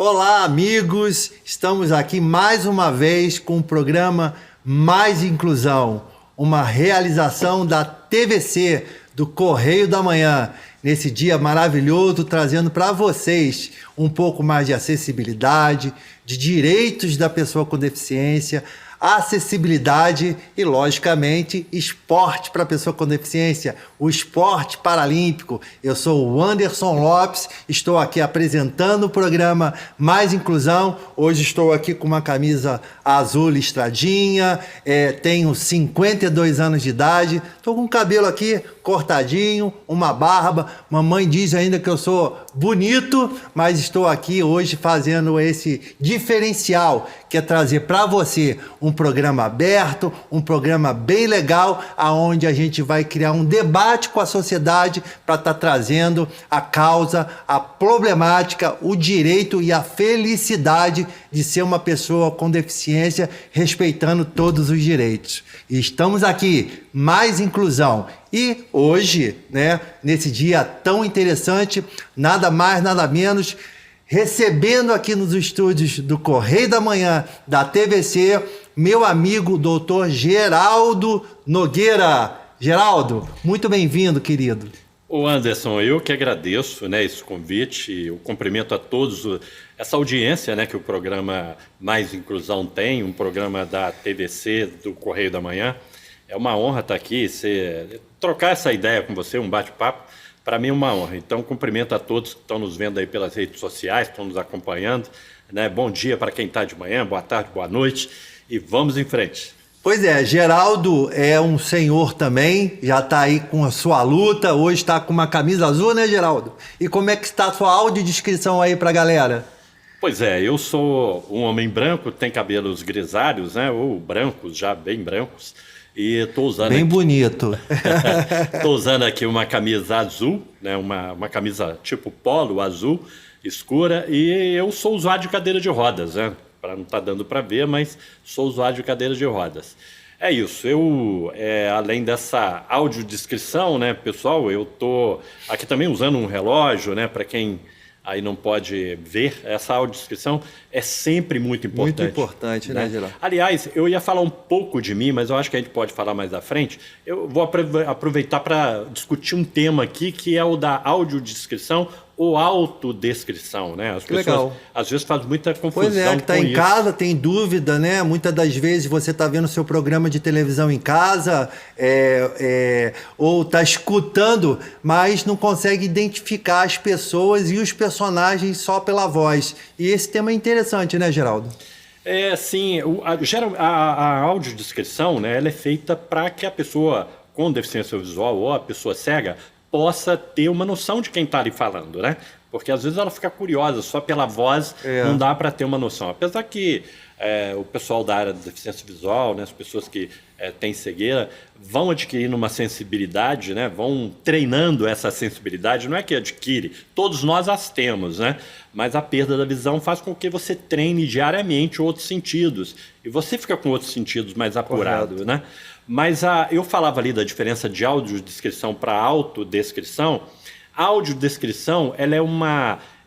Olá, amigos! Estamos aqui mais uma vez com o programa Mais Inclusão, uma realização da TVC, do Correio da Manhã, nesse dia maravilhoso, trazendo para vocês um pouco mais de acessibilidade, de direitos da pessoa com deficiência, acessibilidade e, logicamente, esporte para a pessoa com deficiência, o esporte paralímpico. Eu sou o Anderson Lopes, estou aqui apresentando o programa Mais Inclusão. Hoje estou aqui com uma camisa azul listradinha, tenho 52 anos de idade, estou com o cabelo aqui cortadinho, uma barba. Mamãe diz ainda que eu sou bonito, mas estou aqui hoje fazendo esse diferencial, que é trazer para você um programa aberto, um programa bem legal, aonde a gente vai criar um debate com a sociedade para estar trazendo a causa, a problemática, o direito e a felicidade de ser uma pessoa com deficiência, respeitando todos os direitos. E estamos aqui, Mais Inclusão. E hoje, nesse dia tão interessante, nada mais, nada menos, recebendo aqui nos estúdios do Correio da Manhã, da TVC, meu amigo doutor Geraldo Nogueira. Geraldo, muito bem-vindo, querido. Ô Anderson, eu que agradeço esse convite, eu cumprimento a todos essa audiência que o programa Mais Inclusão tem, um programa da TVC, do Correio da Manhã. É uma honra estar aqui, trocar essa ideia com você, um bate-papo, para mim é uma honra. Então, cumprimento a todos que estão nos vendo aí pelas redes sociais, estão nos acompanhando. Bom dia para quem está de manhã, boa tarde, boa noite, e vamos em frente. Pois é, Geraldo é um senhor também, já está aí com a sua luta, hoje está com uma camisa azul, né, Geraldo? E como é que está a sua audiodescrição aí para a galera? Pois é, eu sou um homem branco, tem cabelos grisalhos, ou brancos, já bem brancos, e estou usando... Bem bonito. Estou usando aqui uma camisa azul, uma camisa tipo polo azul, escura, e eu sou usuário de cadeira de rodas, para não estar dando para ver, mas sou usuário de cadeira de rodas. É isso, além dessa audiodescrição, pessoal, eu estou aqui também usando um relógio, para quem aí não pode ver, essa audiodescrição é sempre muito importante. Muito importante, né, Geraldo? Aliás, eu ia falar um pouco de mim, mas eu acho que a gente pode falar mais à frente. Eu vou aproveitar para discutir um tema aqui, que é o da audiodescrição ou autodescrição, As pessoas, legal. Às vezes, fazem muita confusão. Pois é, que está em casa, tem dúvida, Muitas das vezes você está vendo seu programa de televisão em casa, ou está escutando, mas não consegue identificar as pessoas e os personagens só pela voz. E esse tema é interessante, né, Geraldo? Sim. A audiodescrição, ela é feita para que a pessoa com deficiência visual ou a pessoa cega possa ter uma noção de quem está ali falando, Porque às vezes ela fica curiosa, só pela voz não dá para ter uma noção. Apesar que o pessoal da área da deficiência visual, as pessoas que têm cegueira, vão adquirindo uma sensibilidade, vão treinando essa sensibilidade, não é que adquire, todos nós as temos, Mas a perda da visão faz com que você treine diariamente outros sentidos, e você fica com outros sentidos mais apurados, Mas eu falava ali da diferença de audiodescrição para autodescrição. A audiodescrição, ela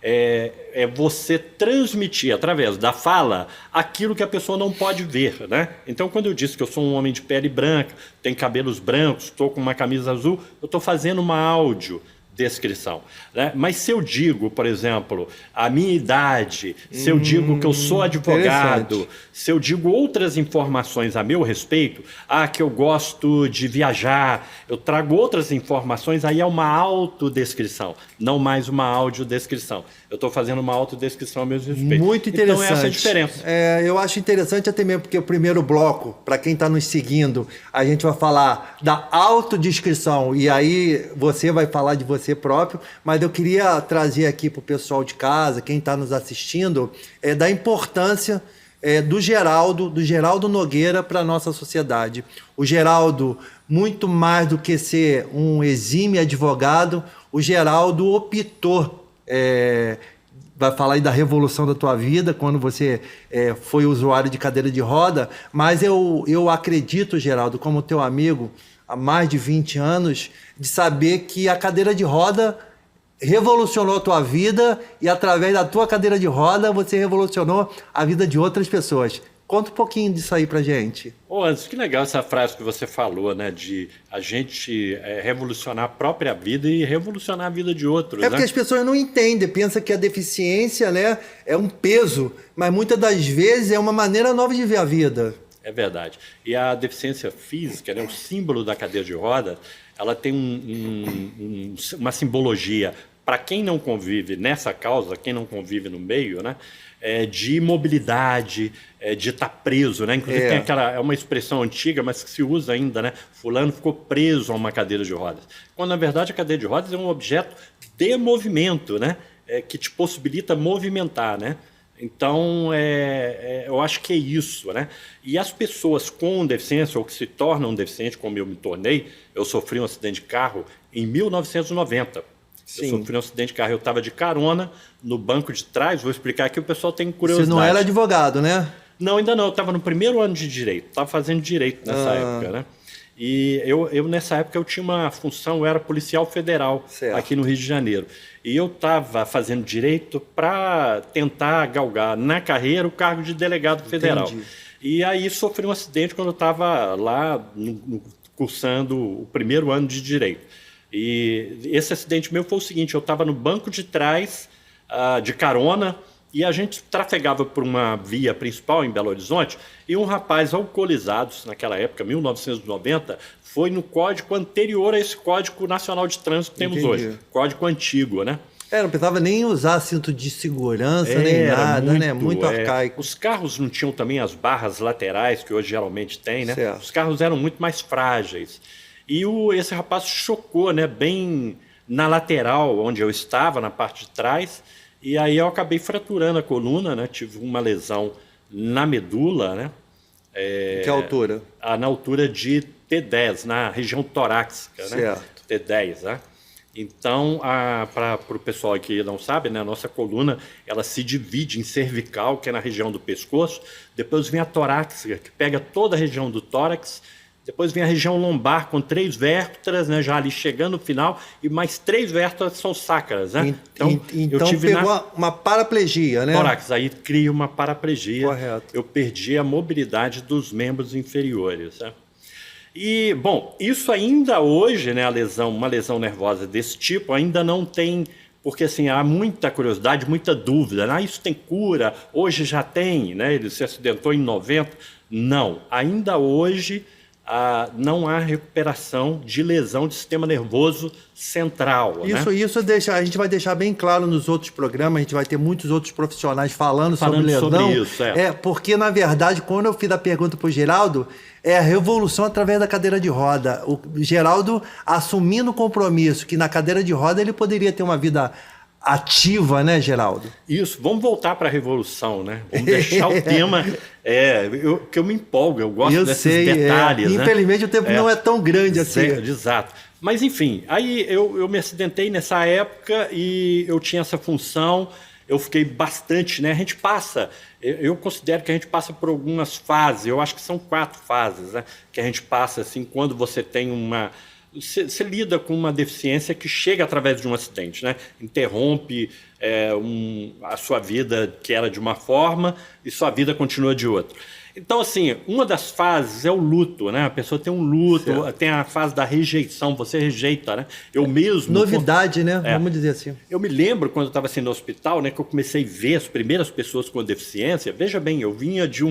é você transmitir através da fala aquilo que a pessoa não pode ver, Então, quando eu disse que eu sou um homem de pele branca, tenho cabelos brancos, estou com uma camisa azul, eu estou fazendo uma audiodescrição, Mas se eu digo, por exemplo, a minha idade, se eu digo que eu sou advogado, se eu digo outras informações a meu respeito, que eu gosto de viajar, eu trago outras informações, aí é uma autodescrição, não mais uma audiodescrição. Eu estou fazendo uma autodescrição a meu respeito. Muito interessante. Então, essa é a diferença. Eu acho interessante até mesmo porque o primeiro bloco, para quem está nos seguindo, a gente vai falar da autodescrição e aí você vai falar de você próprio, mas eu queria trazer aqui para o pessoal de casa, quem está nos assistindo, da importância do Geraldo Nogueira para a nossa sociedade. O Geraldo, muito mais do que ser um exímio advogado, o Geraldo optou, vai falar aí da revolução da tua vida, quando você foi usuário de cadeira de roda, mas eu acredito, Geraldo, como teu amigo há mais de 20 anos, de saber que a cadeira de roda revolucionou a tua vida e através da tua cadeira de roda você revolucionou a vida de outras pessoas. Conta um pouquinho disso aí pra gente. Ô, Anderson, que legal essa frase que você falou, né? De a gente revolucionar a própria vida e revolucionar a vida de outros, É porque né? as pessoas não entendem, pensam que a deficiência, né, é um peso, mas muitas das vezes é uma maneira nova de ver a vida. É verdade. E a deficiência física, né, o símbolo da cadeira de rodas, ela tem uma simbologia, para quem não convive nessa causa, quem não convive no meio, né, de mobilidade, de estar preso, né? Inclusive tem é uma expressão antiga, mas que se usa ainda, né? Fulano ficou preso a uma cadeira de rodas. Quando, na verdade, a cadeira de rodas é um objeto de movimento, né? Que te possibilita movimentar, né? Então, eu acho que é isso, né? E as pessoas com deficiência, ou que se tornam deficientes, como eu me tornei, eu sofri um acidente de carro em 1990. Sim. Eu sofri um acidente de carro, eu estava de carona no banco de trás, vou explicar aqui, o pessoal tem curiosidade. Você não era advogado, né? Não, ainda não, eu estava no primeiro ano de Direito, estava fazendo Direito nessa época, né? E eu, nessa época, eu tinha uma função, eu era policial federal aqui no Rio de Janeiro. E eu estava fazendo Direito para tentar galgar na carreira o cargo de delegado federal. Entendi. E aí sofri um acidente quando eu estava lá cursando o primeiro ano de Direito. E esse acidente meu foi o seguinte, eu estava no banco de trás, de carona, e a gente trafegava por uma via principal em Belo Horizonte, e um rapaz alcoolizado, naquela época, 1990, foi no código anterior a esse Código Nacional de Trânsito que temos hoje, código antigo, né? Não precisava nem usar cinto de segurança, nem nada, né? Muito arcaico. Os carros não tinham também as barras laterais, que hoje geralmente tem, né? Certo. Os carros eram muito mais frágeis. E esse rapaz chocou, né, bem na lateral, onde eu estava, na parte de trás, e aí eu acabei fraturando a coluna, né, tive uma lesão na medula, né. Que altura? Na altura de T10, na região torácica, né, certo. T10, né. Então, para o pessoal que não sabe, né, a nossa coluna ela se divide em cervical, que é na região do pescoço, depois vem a torácica, que pega toda a região do tórax. Depois vem a região lombar com 3 vértebras, né, já ali chegando no final, e mais 3 vértebras são sacras, né? Então eu tive pegou uma paraplegia, né? Tórax, aí cria uma paraplegia. Correto. Eu perdi a mobilidade dos membros inferiores, né? E, bom, isso ainda hoje, né, uma lesão nervosa desse tipo, ainda não tem, porque assim, há muita curiosidade, muita dúvida, né? Isso tem cura, hoje já tem, né? Ele se acidentou em 90. Não, ainda hoje não há recuperação de lesão de sistema nervoso central. Isso a gente vai deixar bem claro nos outros programas, a gente vai ter muitos outros profissionais falando sobre lesão. Sobre isso, porque, na verdade, quando eu fiz a pergunta para o Geraldo, é a revolução através da cadeira de roda. O Geraldo assumindo o compromisso que na cadeira de roda ele poderia ter uma vida ativa, né, Geraldo? Isso, vamos voltar para a revolução, né? Vamos deixar o tema, que eu me empolgo, eu gosto desses detalhes. Né? Infelizmente o tempo não é tão grande assim. Exato. Mas enfim, aí eu me acidentei nessa época e eu tinha essa função, eu fiquei bastante, né? A gente passa, eu considero que a gente passa por algumas fases, eu acho que são 4 fases, né? Que a gente passa assim, quando você tem Você lida com uma deficiência que chega através de um acidente, né? Interrompe a sua vida que era de uma forma e sua vida continua de outra. Então, assim, uma das fases é o luto, né? A pessoa tem um luto, tem a fase da rejeição, você rejeita, né? Eu mesmo... Novidade, né? Vamos dizer assim. Eu me lembro, quando eu estava assim no hospital, né? Que eu comecei a ver as primeiras pessoas com deficiência. Veja bem, eu vinha de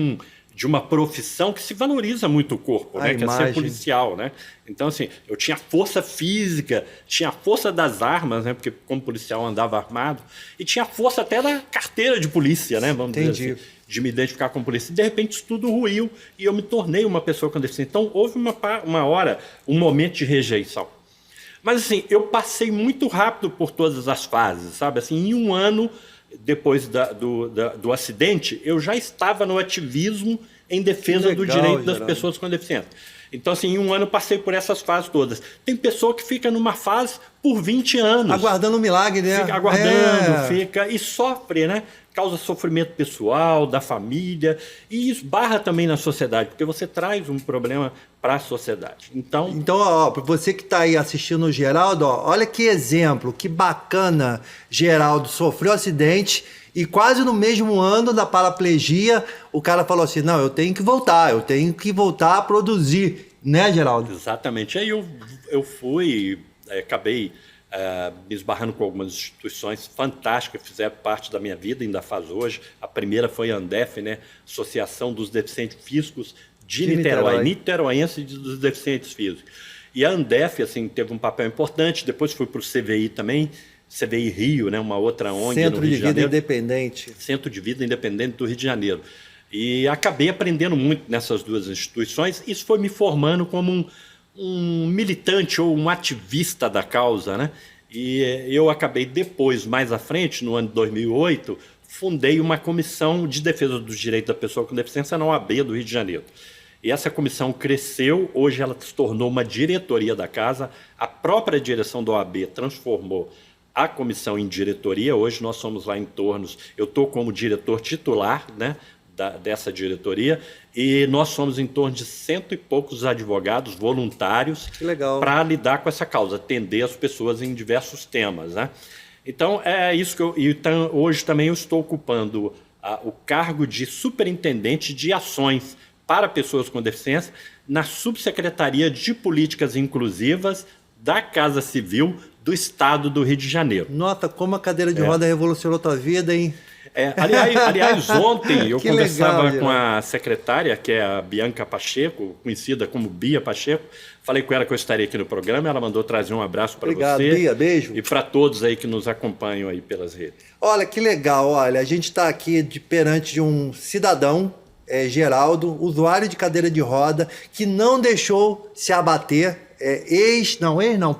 uma profissão que se valoriza muito o corpo, né? Que é ser policial, né? Então, assim, eu tinha força física, tinha força das armas, né? Porque como policial eu andava armado, e tinha força até da carteira de polícia, né? Vamos dizer assim, de me identificar como polícia. E, de repente, isso tudo ruiu e eu me tornei uma pessoa com deficiência. Então, houve uma hora, um momento de rejeição. Mas, assim, eu passei muito rápido por todas as fases, sabe? Assim, em um ano... Depois do acidente, eu já estava no ativismo em defesa do direito das pessoas com deficiência. Então, assim, em um ano eu passei por essas fases todas. Tem pessoa que fica numa fase por 20 anos. Aguardando um milagre, né? Fica aguardando, fica e sofre, né? causa sofrimento pessoal, da família, e esbarra também na sociedade, porque você traz um problema para a sociedade. Então, ó, você que está aí assistindo o Geraldo, ó, olha que exemplo, que bacana. Geraldo sofreu acidente e quase no mesmo ano da paraplegia, o cara falou assim, não, eu tenho que voltar a produzir, né, Geraldo? exatamente. Aí eu fui, acabei me esbarrando com algumas instituições fantásticas que fizeram parte da minha vida, ainda faz hoje. A primeira foi a Andef, né? Associação dos Deficientes Físicos de Niterói, niteroense dos deficientes físicos. E a Andef, assim, teve um papel importante. Depois fui para o CVI também, CVI Rio, né? Uma outra ONG no Rio de Janeiro. Centro de Vida Independente. Centro de Vida Independente do Rio de Janeiro. E acabei aprendendo muito nessas duas instituições. Isso foi me formando como um militante ou um ativista da causa, né? E eu acabei depois, mais à frente, no ano de 2008, fundei uma comissão de defesa dos direitos da pessoa com deficiência na OAB do Rio de Janeiro. E essa comissão cresceu, hoje ela se tornou uma diretoria da casa, a própria direção da OAB transformou a comissão em diretoria, hoje nós somos lá em torno, eu estou como diretor titular, né? Dessa diretoria, e nós somos em torno de 100 e poucos advogados voluntários para lidar com essa causa, atender as pessoas em diversos temas, né? Então, é isso que então, hoje também eu estou ocupando o cargo de superintendente de ações para pessoas com deficiência na Subsecretaria de Políticas Inclusivas da Casa Civil do Estado do Rio de Janeiro. Nota como a cadeira de roda revolucionou a tua vida, hein? Aliás, ontem eu conversava legal, com a secretária, que é a Bianca Pacheco, conhecida como Bia Pacheco. Falei com ela que eu estaria aqui no programa, ela mandou trazer um abraço para você. Obrigado, Bia, beijo. E para todos aí que nos acompanham aí pelas redes. Olha, que legal, olha, a gente está aqui perante de um cidadão, Geraldo, usuário de cadeira de roda, que não deixou se abater,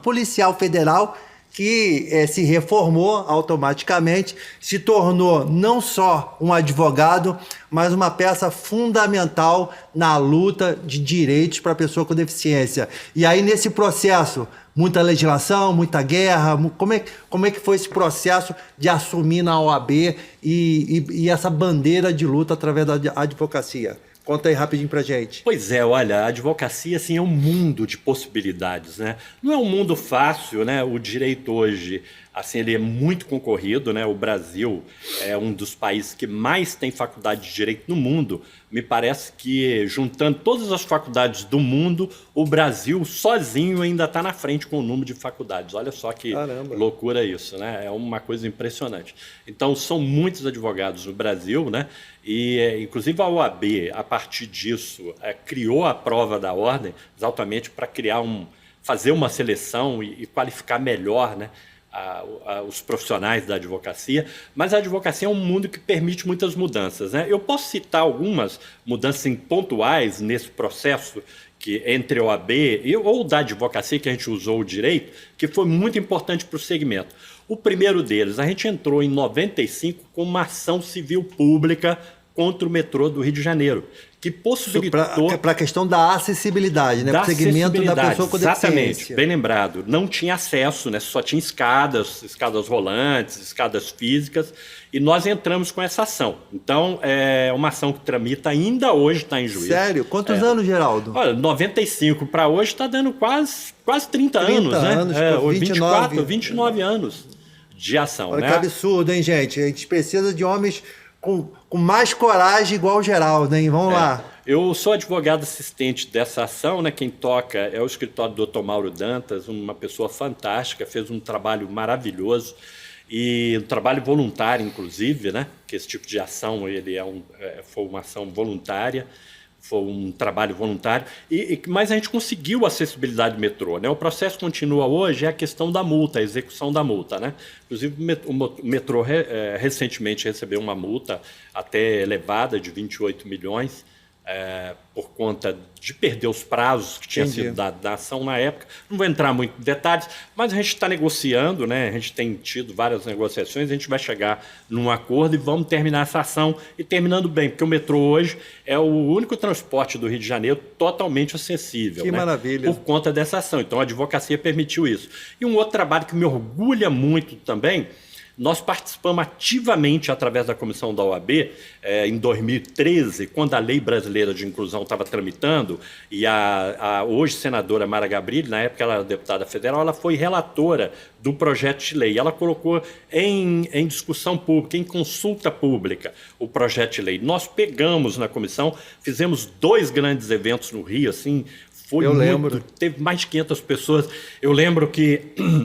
policial federal, que se reformou automaticamente, se tornou não só um advogado, mas uma peça fundamental na luta de direitos para a pessoa com deficiência. E aí, nesse processo, muita legislação, muita guerra, como é que foi esse processo de assumir na OAB e essa bandeira de luta através da advocacia? Conta aí rapidinho pra gente. Pois é, olha, a advocacia assim, é um mundo de possibilidades, né? Não é um mundo fácil, né? O direito hoje, assim, ele é muito concorrido, né? O Brasil é um dos países que mais tem faculdade de direito no mundo. Me parece que, juntando todas as faculdades do mundo, o Brasil sozinho ainda está na frente com o número de faculdades. Olha só que loucura isso, né? É uma coisa impressionante. Então, são muitos advogados no Brasil, né? E, inclusive, a OAB, a partir disso, criou a prova da ordem exatamente para fazer uma seleção e qualificar melhor, né, os profissionais da advocacia. Mas a advocacia é um mundo que permite muitas mudanças, né? Eu posso citar algumas mudanças pontuais nesse processo que entre a OAB ou da advocacia que a gente usou o direito, que foi muito importante para o segmento. O primeiro deles, a gente entrou em 95 com uma ação civil pública contra o metrô do Rio de Janeiro, que possibilitou... Para a questão da acessibilidade, né? Para o segmento da pessoa com deficiência. Exatamente, bem lembrado. Não tinha acesso, né? Só tinha escadas rolantes, escadas físicas, e nós entramos com essa ação. Então, é uma ação que tramita ainda hoje, está em juízo. Sério? Quantos anos, Geraldo? Olha, 95 para hoje está dando quase 30 anos, né? Anos, 29 anos de ação. Olha, né? Que absurdo, hein, gente? A gente precisa de homens com mais coragem igual o Geraldo, hein? Vamos lá. Eu sou advogado assistente dessa ação, né? Quem toca é o escritório do Dr. Mauro Dantas, uma pessoa fantástica, fez um trabalho maravilhoso e um trabalho voluntário, inclusive, né? Que esse tipo de ação foi uma ação voluntária. Foi um trabalho voluntário, mas a gente conseguiu a acessibilidade do metrô, né? O processo continua hoje, é a questão da multa, a execução da multa, né? Inclusive, o metrô recentemente recebeu uma multa até elevada de 28 milhões, por conta de perder os prazos que tinha sido dado da ação na época. Não vou entrar muito em detalhes, mas a gente está negociando, né? A gente tem tido várias negociações, a gente vai chegar num acordo e vamos terminar essa ação e terminando bem, porque o metrô hoje é o único transporte do Rio de Janeiro totalmente acessível. Que maravilha. Por conta dessa ação. Então, a advocacia permitiu isso. E um outro trabalho que me orgulha muito também Nós participamos ativamente através da comissão da OAB em 2013, quando a Lei Brasileira de Inclusão estava tramitando, e a hoje senadora Mara Gabrilli, na época ela era deputada federal, ela foi relatora do projeto de lei. Ela colocou em discussão pública, em consulta pública, o projeto de lei. Nós pegamos na comissão, fizemos 2 grandes eventos no Rio, assim, Eu lembro. Teve mais de 500 pessoas. Eu lembro que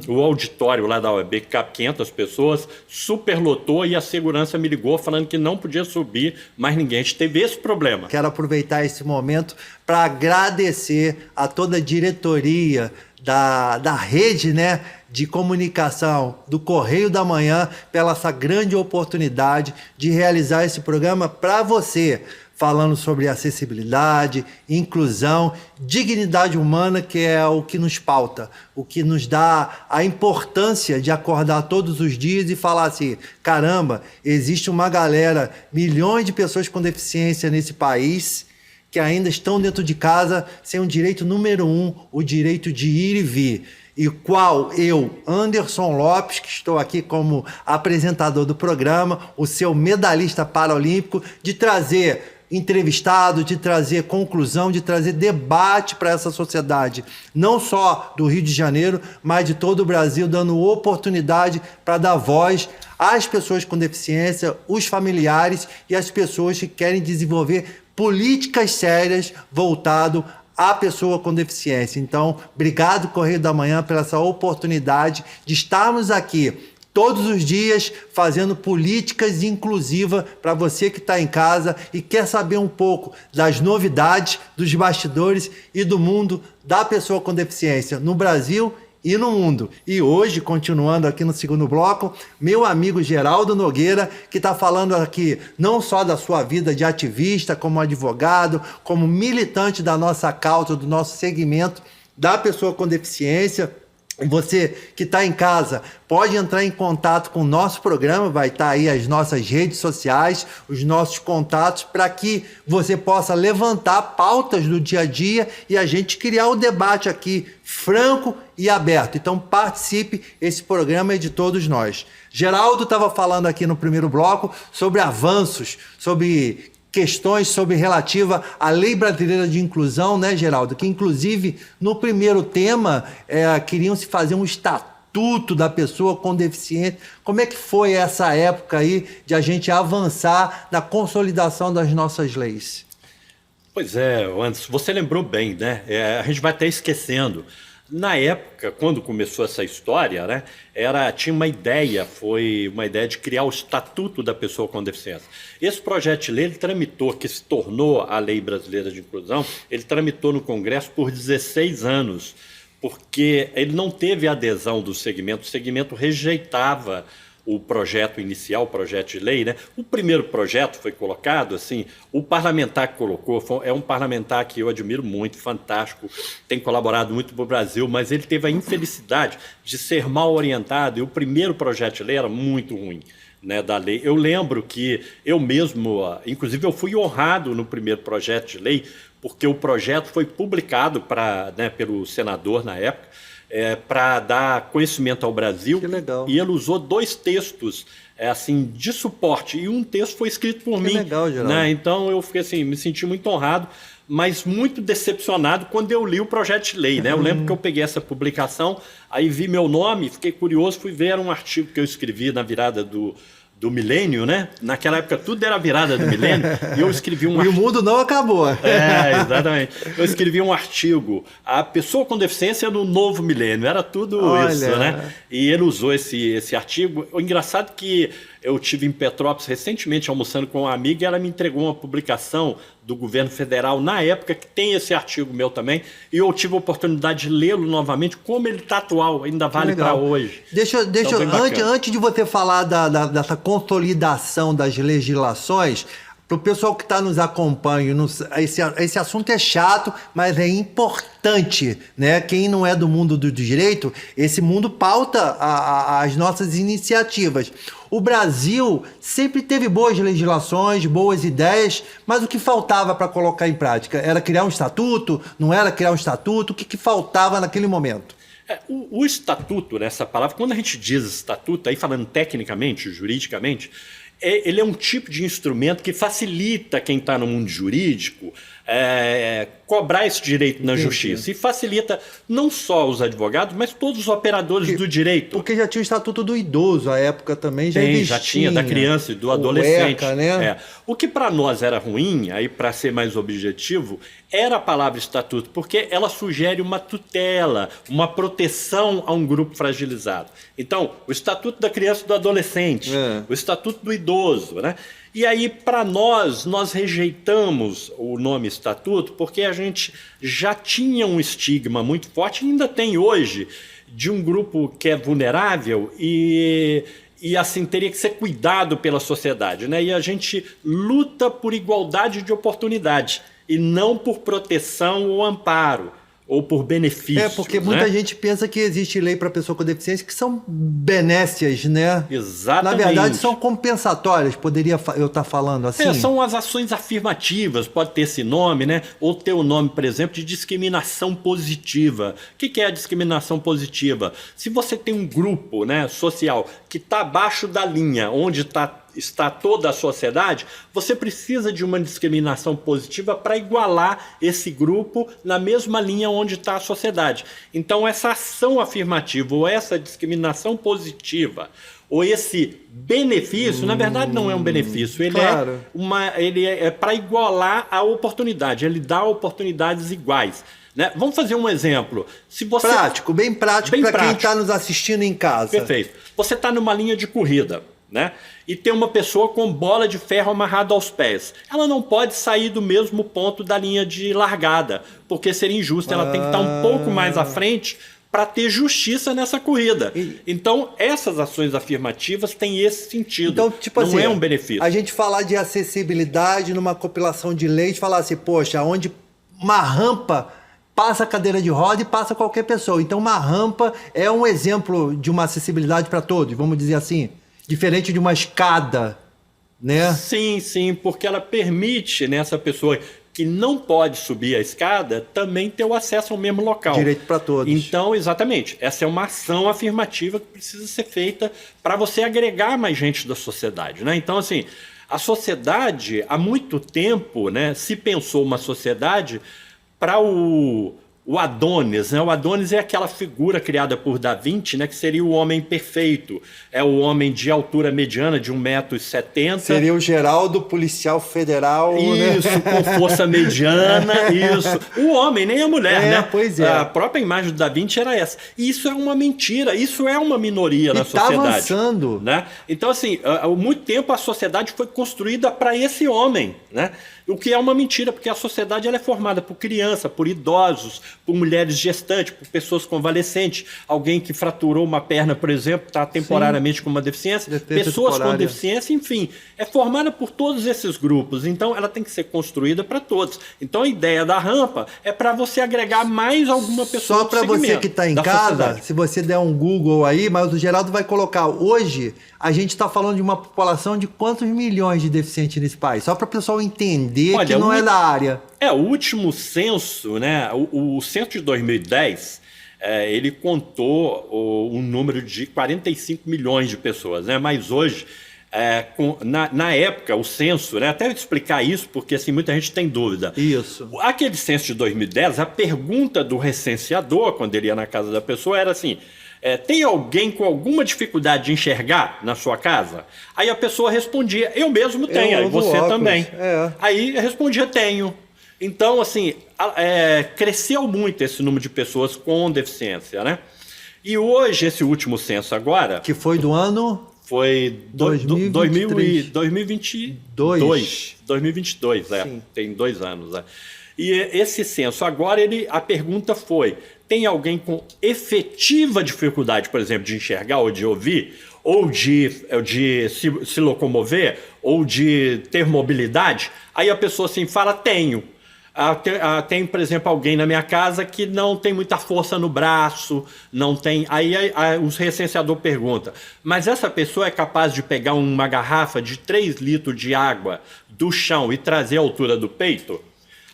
o auditório lá da OAB, que cabe 500 pessoas, superlotou e a segurança me ligou falando que não podia subir mais ninguém. A gente teve esse problema. Quero aproveitar esse momento para agradecer a toda a diretoria da rede, né, de comunicação do Correio da Manhã pela essa grande oportunidade de realizar esse programa para você, falando sobre acessibilidade, inclusão, dignidade humana, que é o que nos pauta, o que nos dá a importância de acordar todos os dias e falar assim, caramba, existe uma galera, milhões de pessoas com deficiência nesse país que ainda estão dentro de casa sem o direito número 1, o direito de ir e vir. E qual eu, Anderson Lopes, que estou aqui como apresentador do programa, o seu medalhista paralímpico, de trazer entrevistado, de trazer conclusão, de trazer debate para essa sociedade, não só do Rio de Janeiro, mas de todo o Brasil, dando oportunidade para dar voz às pessoas com deficiência, os familiares e as pessoas que querem desenvolver políticas sérias voltado à pessoa com deficiência. Então, obrigado, Correio da Manhã, pela essa oportunidade de estarmos aqui todos os dias fazendo políticas inclusivas para você que está em casa e quer saber um pouco das novidades, dos bastidores e do mundo da pessoa com deficiência no Brasil e no mundo. E hoje, continuando aqui no segundo bloco, meu amigo Geraldo Nogueira, que está falando aqui não só da sua vida de ativista, como advogado, como militante da nossa causa, do nosso segmento da pessoa com deficiência. Você que está em casa pode entrar em contato com o nosso programa, vai estar aí as nossas redes sociais, os nossos contatos, para que você possa levantar pautas do dia a dia e a gente criar o debate aqui franco e aberto. Então participe, esse programa é de todos nós. Geraldo estava falando aqui no primeiro bloco sobre avanços, sobre questões sobre relativa à Lei Brasileira de Inclusão, né, Geraldo? Que, inclusive, no primeiro tema, queriam se fazer um estatuto da pessoa com deficiência. Como é que foi essa época aí de a gente avançar na consolidação das nossas leis? Pois é, Anderson, você lembrou bem, né? A gente vai até esquecendo. Na época, quando começou essa história, né, tinha uma ideia, foi uma ideia de criar o Estatuto da Pessoa com Deficiência. Esse projeto de lei, ele tramitou, que se tornou a Lei Brasileira de Inclusão, ele tramitou no Congresso por 16 anos, porque ele não teve adesão do segmento, o segmento rejeitava o projeto inicial, o projeto de lei, né? O primeiro projeto foi colocado, assim, o parlamentar que colocou, é um parlamentar que eu admiro muito, fantástico, tem colaborado muito para o Brasil, mas ele teve a infelicidade de ser mal orientado e o primeiro projeto de lei era muito ruim, né, da lei. Eu lembro que eu mesmo, inclusive eu fui honrado no primeiro projeto de lei, porque o projeto foi publicado pelo senador na época, para dar conhecimento ao Brasil. Que legal. E ele usou 2 textos assim, de suporte, e um texto foi escrito por mim. Legal, Geraldo. Né? Então eu fiquei assim, me senti muito honrado, mas muito decepcionado quando eu li o projeto de lei. Né? Eu lembro que eu peguei essa publicação, aí vi meu nome, fiquei curioso, fui ver um artigo que eu escrevi na virada do milênio, né? Naquela época tudo era virada do milênio, e eu escrevi um artigo. E o mundo não acabou. Exatamente. Eu escrevi um artigo, a pessoa com deficiência no novo milênio, era tudo isso, né? E ele usou esse artigo. O engraçado é que eu tive em Petrópolis recentemente almoçando com uma amiga e ela me entregou uma publicação do governo federal na época que tem esse artigo meu também, e eu tive a oportunidade de lê-lo novamente, como ele está atual, ainda vale para hoje. Antes de você falar dessa consolidação das legislações, para o pessoal que está nos acompanhando, esse assunto é chato, mas é importante, né? Quem não é do mundo do direito, esse mundo pauta as nossas iniciativas. O Brasil sempre teve boas legislações, boas ideias, mas o que faltava para colocar em prática? Era criar um estatuto? Não era criar um estatuto? O que faltava naquele momento? O estatuto, né, essa palavra, quando a gente diz estatuto, aí falando tecnicamente, juridicamente, ele é um tipo de instrumento que facilita quem está no mundo jurídico cobrar esse direito na justiça. E facilita não só os advogados, mas todos os operadores do direito. Porque já tinha o Estatuto do Idoso, à época também já existia. Já tinha, da criança e do adolescente. ECA, né? O que para nós era ruim, aí para ser mais objetivo, era a palavra estatuto, porque ela sugere uma tutela, uma proteção a um grupo fragilizado. Então, o Estatuto da Criança e do Adolescente, o Estatuto do Idoso, né? E aí, para nós rejeitamos o nome estatuto porque a gente já tinha um estigma muito forte, e ainda tem hoje, de um grupo que é vulnerável e assim, teria que ser cuidado pela sociedade, né? E a gente luta por igualdade de oportunidade e não por proteção ou amparo, ou por benefícios. Porque muita gente pensa que existe lei para pessoa com deficiência que são benécias, né? Exatamente. Na verdade, são compensatórias, poderia eu estar falando assim? São as ações afirmativas, pode ter esse nome, né? Ou ter o nome, por exemplo, de discriminação positiva. O que é a discriminação positiva? Se você tem um grupo, né, social que está abaixo da linha, onde está toda a sociedade, você precisa de uma discriminação positiva para igualar esse grupo na mesma linha onde está a sociedade. Então, essa ação afirmativa ou essa discriminação positiva ou esse benefício, na verdade não é um benefício, ele é para igualar a oportunidade, ele dá oportunidades iguais. Né? Vamos fazer um exemplo. Bem prático para quem está nos assistindo em casa. Perfeito. Você está numa linha de corrida, né? E tem uma pessoa com bola de ferro amarrada aos pés. Ela não pode sair do mesmo ponto da linha de largada, porque seria injusto. Ela tem que estar um pouco mais à frente para ter justiça nessa corrida. Então, essas ações afirmativas têm esse sentido. Então, tipo não é um benefício. A gente falar de acessibilidade numa compilação de leis, falar assim, poxa, onde uma rampa passa a cadeira de roda e passa qualquer pessoa. Então, uma rampa é um exemplo de uma acessibilidade para todos, vamos dizer assim. Diferente de uma escada, né? Sim, porque ela permite nessa pessoa que não pode subir a escada também ter o acesso ao mesmo local. Direito para todos. Então, exatamente, essa é uma ação afirmativa que precisa ser feita para você agregar mais gente da sociedade, né? Então, assim, a sociedade, há muito tempo, né, se pensou uma sociedade para o Adonis, né? O Adonis é aquela figura criada por Da Vinci, né? Que seria o homem perfeito. É o homem de altura mediana de 1,70 m. Seria o Geraldo, policial federal. Isso, né? Com força mediana, isso. O homem, nem a mulher, né? Pois é. A própria imagem do Da Vinci era essa. E isso é uma mentira, isso é uma minoria na sociedade. Está avançando. Né? Então, assim, há muito tempo a sociedade foi construída para esse homem, né? O que é uma mentira, porque a sociedade ela é formada por criança, por idosos, por mulheres gestantes, por pessoas convalescentes, alguém que fraturou uma perna, por exemplo, está temporariamente com uma deficiência, pessoas com deficiência, enfim, é formada por todos esses grupos, então ela tem que ser construída para todos. Então a ideia da rampa é para você agregar mais alguma pessoa. Só para você que está em casa, sociedade. Se você der um Google aí, mas o Geraldo vai colocar, hoje a gente está falando de uma população de quantos milhões de deficientes nesse país? Só para o pessoal entender. Olha, que não é da área. O último censo, né? O censo de 2010, ele contou um número de 45 milhões de pessoas, né? Mas hoje, na época, o censo, né? Até eu explicar isso, porque assim, muita gente tem dúvida. Isso. Aquele censo de 2010, a pergunta do recenseador, quando ele ia na casa da pessoa, era assim: tem alguém com alguma dificuldade de enxergar na sua casa? Aí a pessoa respondia, eu mesmo tenho, aí você óculos. Também. Aí respondia, tenho. Então, assim, cresceu muito esse número de pessoas com deficiência, né? E hoje, esse último censo agora... Que foi do ano... Foi 2022. 2022, tem 2 anos, né? E esse censo agora, a pergunta foi, tem alguém com efetiva dificuldade, por exemplo, de enxergar ou de ouvir, ou de se locomover, ou de ter mobilidade? Aí a pessoa assim fala, tenho. Tem, por exemplo, alguém na minha casa que não tem muita força no braço, não tem... Aí o recenseador pergunta, mas essa pessoa é capaz de pegar uma garrafa de 3 litros de água do chão e trazer à altura do peito?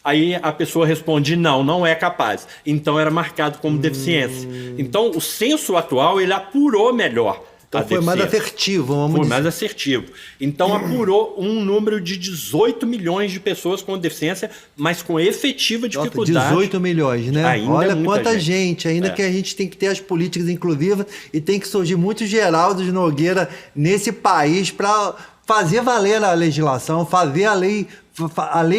Aí a pessoa responde, não é capaz. Então era marcado como deficiência. Então o censo atual, ele apurou melhor. Então foi mais assertivo, vamos dizer. Foi mais assertivo. Então apurou um número de 18 milhões de pessoas com deficiência, mas com efetiva dificuldade. 18 milhões, né? Ainda olha é muita quanta gente, ainda que a gente tem que ter as políticas inclusivas e tem que surgir muitos Geraldos Nogueira nesse país para fazer valer a legislação, fazer a lei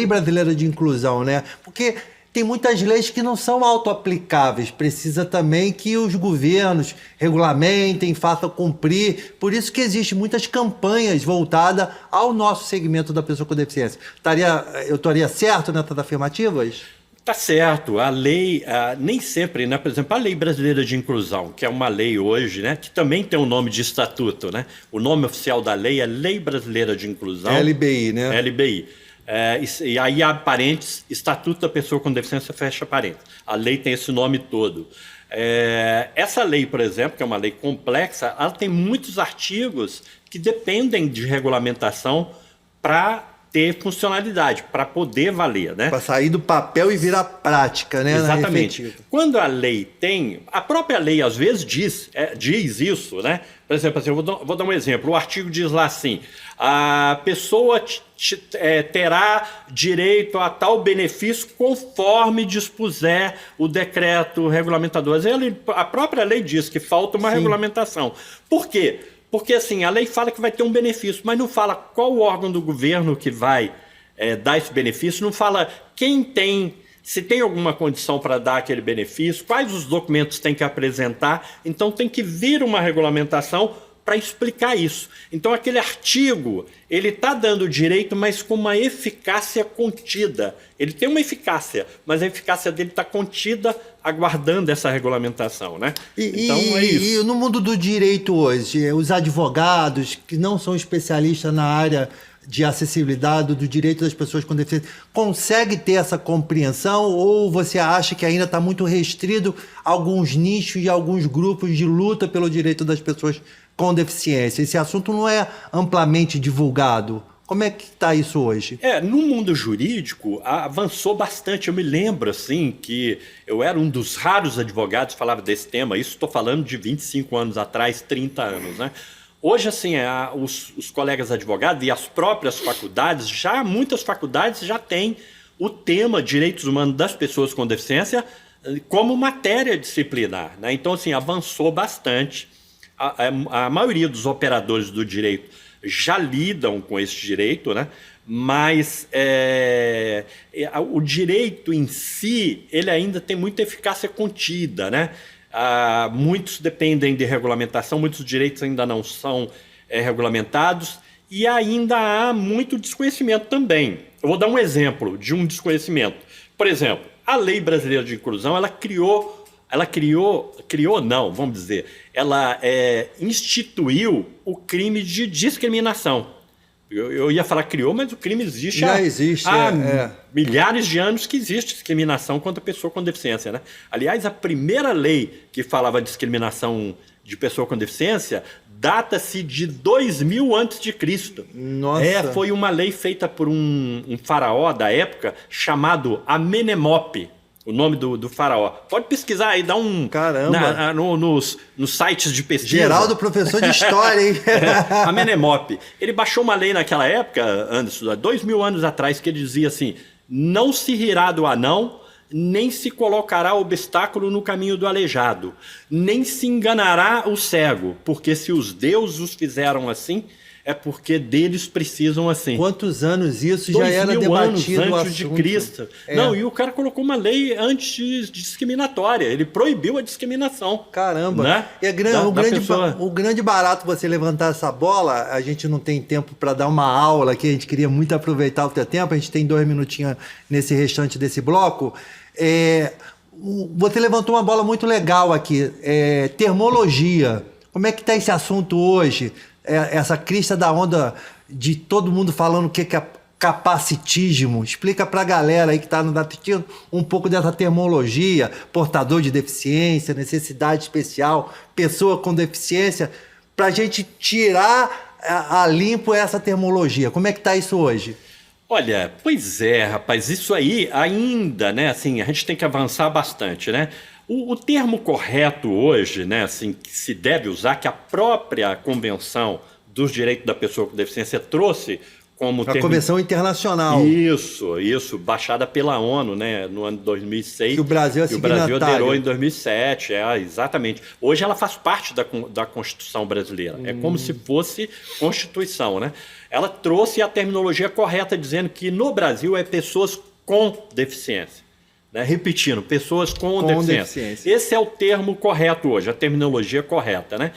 brasileira de inclusão, né? Porque tem muitas leis que não são autoaplicáveis. Precisa também que os governos regulamentem, façam cumprir. Por isso que existem muitas campanhas voltadas ao nosso segmento da pessoa com deficiência. Eu estaria certo nessas afirmativas? Tá certo. A lei, nem sempre, né? Por exemplo, a Lei Brasileira de Inclusão, que é uma lei hoje, né? Que também tem um nome de estatuto, né? O nome oficial da lei é Lei Brasileira de Inclusão. LBI, né? LBI. E aí há parênteses, Estatuto da Pessoa com Deficiência, fecha parênteses. A lei tem esse nome todo. Essa lei, por exemplo, que é uma lei complexa, ela tem muitos artigos que dependem de regulamentação para ter funcionalidade, para poder valer, né? Para sair do papel e virar prática, né? Exatamente. Quando a lei tem... A própria lei, às vezes, diz isso, né? Por exemplo, assim, eu vou dar um exemplo. O artigo diz lá assim, a pessoa terá direito a tal benefício conforme dispuser o decreto regulamentador. A própria lei diz que falta uma regulamentação. Por quê? Porque assim, a lei fala que vai ter um benefício, mas não fala qual órgão do governo que vai dar esse benefício, não fala quem tem, se tem alguma condição para dar aquele benefício, quais os documentos tem que apresentar. Então tem que vir uma regulamentação para explicar isso. Então aquele artigo, ele está dando direito, mas com uma eficácia contida. Ele tem uma eficácia, mas a eficácia dele está contida, aguardando essa regulamentação, né? Então é isso. E no mundo do direito hoje, os advogados que não são especialistas na área de acessibilidade, do direito das pessoas com deficiência, consegue ter essa compreensão ou você acha que ainda está muito restrito a alguns nichos e alguns grupos de luta pelo direito das pessoas com deficiência? Esse assunto não é amplamente divulgado. Como é que está isso hoje? No mundo jurídico avançou bastante. Eu me lembro assim que eu era um dos raros advogados que falava desse tema. Isso estou falando de 25 anos atrás, 30 anos, né? Hoje, assim, os colegas advogados e as próprias faculdades, muitas faculdades já têm o tema direitos humanos das pessoas com deficiência como matéria disciplinar, né? Então, assim, avançou bastante. A maioria dos operadores do direito já lidam com esse direito, né? Mas o direito em si, ele ainda tem muita eficácia contida, né? Muitos dependem de regulamentação, muitos direitos ainda não são regulamentados e ainda há muito desconhecimento também. Eu vou dar um exemplo de um desconhecimento. Por exemplo, a Lei Brasileira de Inclusão, ela instituiu o crime de discriminação. Eu ia falar criou, mas o crime existe há milhares de anos que existe discriminação contra pessoa com deficiência, né? Aliás, a primeira lei que falava de discriminação de pessoa com deficiência data-se de 2000 a.C. Nossa! Foi uma lei feita por um faraó da época chamado Amenemope. O nome do faraó. Pode pesquisar aí, dá um... Caramba! Nos sites de pesquisa. Geraldo, professor de história, hein? Amenemope. Ele baixou uma lei naquela época, Anderson, 2000 anos atrás, que ele dizia assim, não se rirá do anão, nem se colocará obstáculo no caminho do aleijado, nem se enganará o cego, porque se os deuses os fizeram assim, é porque deles precisam assim. Quantos anos isso já era debatido? 2000 anos antes de Cristo. Não, e o cara colocou uma lei antidiscriminatória. Ele proibiu a discriminação. Caramba. Né? E o grande barato você levantar essa bola, a gente não tem tempo para dar uma aula aqui, a gente queria muito aproveitar o teu tempo, a gente tem 2 minutinhos nesse restante desse bloco. Você levantou uma bola muito legal aqui, termologia. Como é que está esse assunto hoje? Essa crista da onda de todo mundo falando o que é capacitismo. Explica para a galera aí que está assistindo um pouco dessa termologia, portador de deficiência, necessidade especial, pessoa com deficiência, para a gente tirar a limpo essa termologia. Como é que está isso hoje? Olha, pois é, rapaz, isso aí ainda, né, assim, a gente tem que avançar bastante, né? O termo correto hoje, né, assim, que se deve usar, que a própria Convenção dos Direitos da Pessoa com Deficiência trouxe como A Convenção Internacional. Isso, baixada pela ONU, né, no ano de 2006. Que o Brasil é signatário. E o Brasil aderou em 2007, exatamente. Hoje ela faz parte da Constituição brasileira, é como se fosse Constituição, né? Ela trouxe a terminologia correta, dizendo que no Brasil é pessoas com deficiência. Né? Repetindo, pessoas com deficiência. Esse é o termo correto hoje, a terminologia correta, né?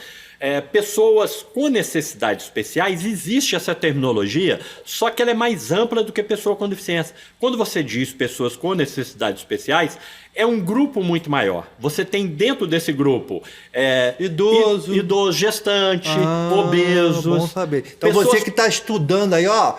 Pessoas com necessidades especiais, existe essa terminologia, só que ela é mais ampla do que pessoa com deficiência. Quando você diz pessoas com necessidades especiais, é um grupo muito maior. Você tem dentro desse grupo idoso, gestante, obesos. Bom saber. Então você que está estudando aí, ó,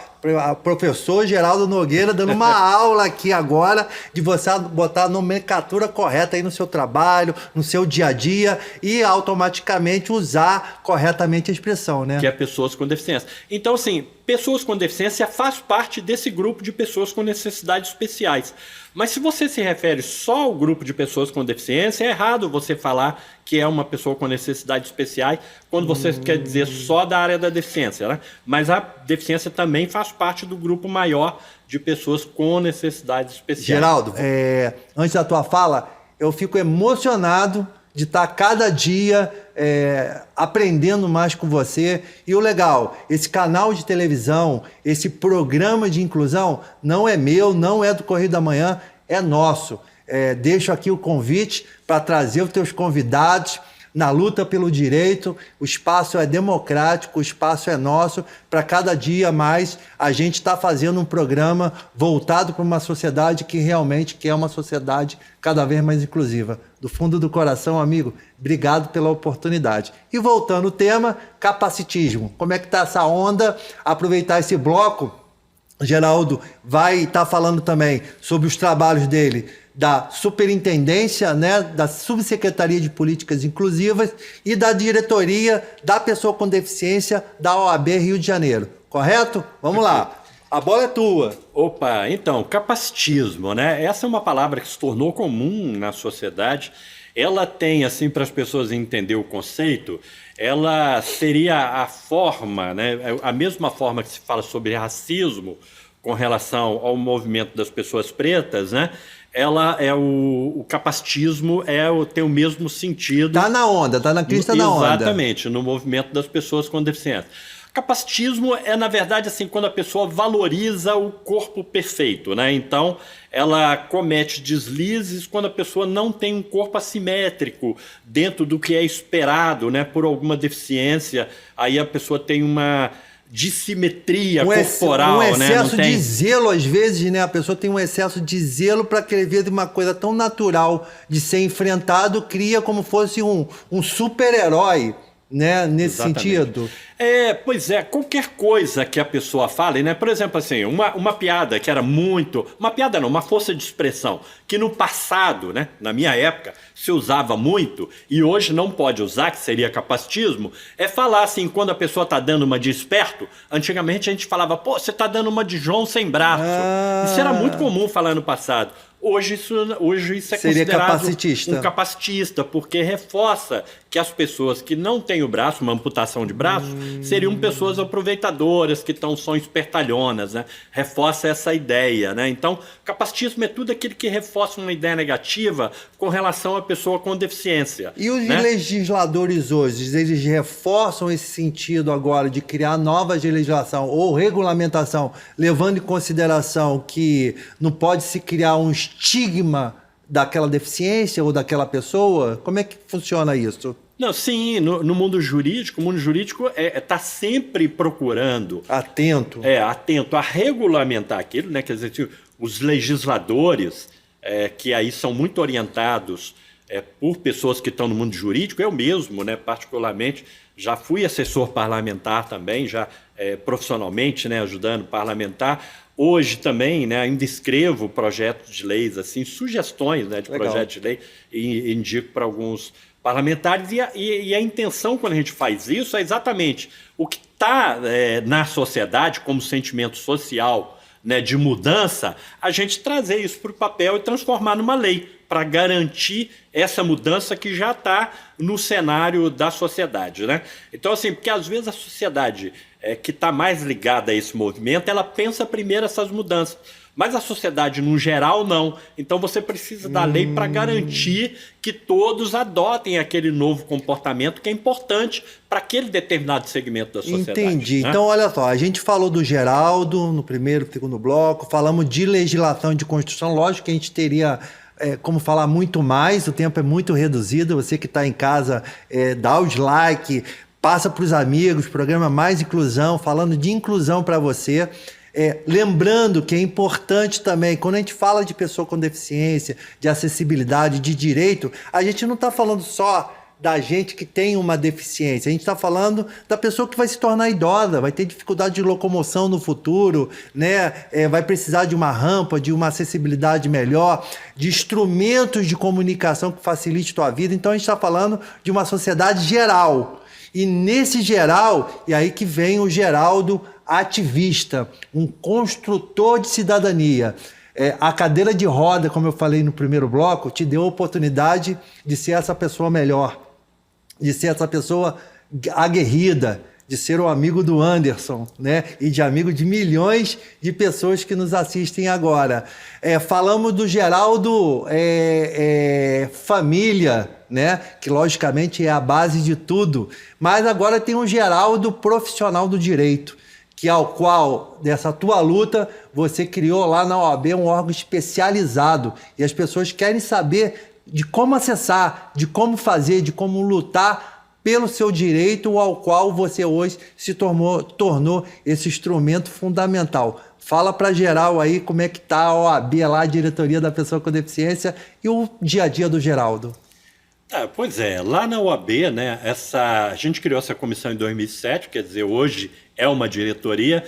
professor Geraldo Nogueira dando uma aula aqui agora de você botar a nomenclatura correta aí no seu trabalho, no seu dia a dia e automaticamente usar corretamente a expressão, né? Que é pessoas com deficiência. Então, assim, pessoas com deficiência faz parte desse grupo de pessoas com necessidades especiais. Mas se você se refere só ao grupo de pessoas com deficiência, é errado você falar que é uma pessoa com necessidades especiais quando você quer dizer só da área da deficiência, né? Mas a deficiência também faz parte do grupo maior de pessoas com necessidades especiais. Geraldo, antes da tua fala, eu fico emocionado de estar cada dia aprendendo mais com você. E o legal, esse canal de televisão, esse programa de inclusão, não é meu, não é do Correio da Manhã, é nosso. Deixo aqui o convite para trazer os teus convidados na luta pelo direito. O espaço é democrático, o espaço é nosso. Para cada dia mais, a gente está fazendo um programa voltado para uma sociedade que realmente quer uma sociedade cada vez mais inclusiva. Do fundo do coração, amigo, obrigado pela oportunidade. E voltando ao tema, capacitismo. Como é que está essa onda? Aproveitar esse bloco, Geraldo vai estar falando também sobre os trabalhos dele da superintendência, né, da subsecretaria de políticas inclusivas e da diretoria da pessoa com deficiência da OAB Rio de Janeiro. Correto? Vamos lá. A bola é tua. Opa, então, capacitismo, né? Essa é uma palavra que se tornou comum na sociedade. Ela tem, assim, para as pessoas entenderem o conceito, ela seria a forma, né? A mesma forma que se fala sobre racismo com relação ao movimento das pessoas pretas, né? Ela é o capacitismo tem o mesmo sentido. Tá na onda, tá na crista da onda. Exatamente, no movimento das pessoas com deficiência. Capacitismo é, na verdade, assim, quando a pessoa valoriza o corpo perfeito, né? Então, ela comete deslizes quando a pessoa não tem um corpo assimétrico dentro do que é esperado, né? Por alguma deficiência, aí a pessoa tem uma dissimetria corporal, um excesso né? de zelo, às vezes, né? A pessoa tem um excesso de zelo para querer ver uma coisa tão natural de ser enfrentado, cria como fosse um super-herói, né? Nesse sentido. Pois é, qualquer coisa que a pessoa fale, né? Por exemplo, assim, uma piada que era muito... Uma piada não, uma força de expressão, que no passado, né, na minha época, se usava muito, e hoje não pode usar, que seria capacitismo, é falar assim, quando a pessoa tá dando uma de esperto, antigamente a gente falava, pô, você tá dando uma de João sem braço. Isso era muito comum falar no passado. Hoje isso é seria considerado capacitista. Um capacitista, porque reforça que as pessoas que não têm o braço, uma amputação de braço, seriam pessoas aproveitadoras, que são espertalhonas, né? Reforça essa ideia, né? Então, capacitismo é tudo aquilo que reforça uma ideia negativa com relação à pessoa com deficiência. E os né? legisladores hoje, eles reforçam esse sentido agora de criar nova legislação ou regulamentação, levando em consideração que não pode se criar um estigma daquela deficiência ou daquela pessoa? Como é que funciona isso? Não, sim, no mundo jurídico, o mundo jurídico está sempre procurando... Atento a regulamentar aquilo, né? Quer dizer, os legisladores, que aí são muito orientados por pessoas que estão no mundo jurídico, eu mesmo, né, particularmente, já fui assessor parlamentar também, já profissionalmente, né, ajudando parlamentar. Hoje também, né, ainda escrevo projetos de leis, assim, sugestões, né, de projetos de lei, e indico para alguns parlamentares. E a intenção, quando a gente faz isso, é exatamente o que está na sociedade como sentimento social, né, de mudança, a gente trazer isso para o papel e transformar numa lei, para garantir essa mudança que já está no cenário da sociedade, né? Então, assim, porque às vezes a sociedade que está mais ligada a esse movimento, ela pensa primeiro essas mudanças. Mas a sociedade, no geral, não. Então você precisa da lei para garantir que todos adotem aquele novo comportamento que é importante para aquele determinado segmento da sociedade. Entendi. Né? Então, olha só, a gente falou do Geraldo no primeiro, segundo bloco, falamos de legislação de construção. Lógico que a gente teria como falar muito mais, o tempo é muito reduzido. Você que está em casa, dá o dislike, passa para os amigos, programa Mais Inclusão, falando de inclusão para você. Lembrando que é importante também, quando a gente fala de pessoa com deficiência, de acessibilidade, de direito, a gente não está falando só da gente que tem uma deficiência, a gente está falando da pessoa que vai se tornar idosa, vai ter dificuldade de locomoção no futuro, né? Vai precisar de uma rampa, de uma acessibilidade melhor, de instrumentos de comunicação que facilite a tua vida. Então a gente está falando de uma sociedade geral. E nesse geral, e aí que vem o Geraldo ativista, um construtor de cidadania. A cadeira de roda, como eu falei no primeiro bloco, te deu a oportunidade de ser essa pessoa melhor, de ser essa pessoa aguerrida, de ser o amigo do Anderson, né? E de amigo de milhões de pessoas que nos assistem agora. Falamos do Geraldo família, né? Que logicamente é a base de tudo, mas agora tem um Geraldo profissional do direito, que ao qual, dessa tua luta, você criou lá na OAB um órgão especializado e as pessoas querem saber de como acessar, de como fazer, de como lutar pelo seu direito, ao qual você hoje se tornou esse instrumento fundamental. Fala para geral aí como é que está a OAB lá, a diretoria da pessoa com deficiência e o dia a dia do Geraldo. Pois é, lá na OAB, né, a gente criou essa comissão em 2007, quer dizer, hoje é uma diretoria.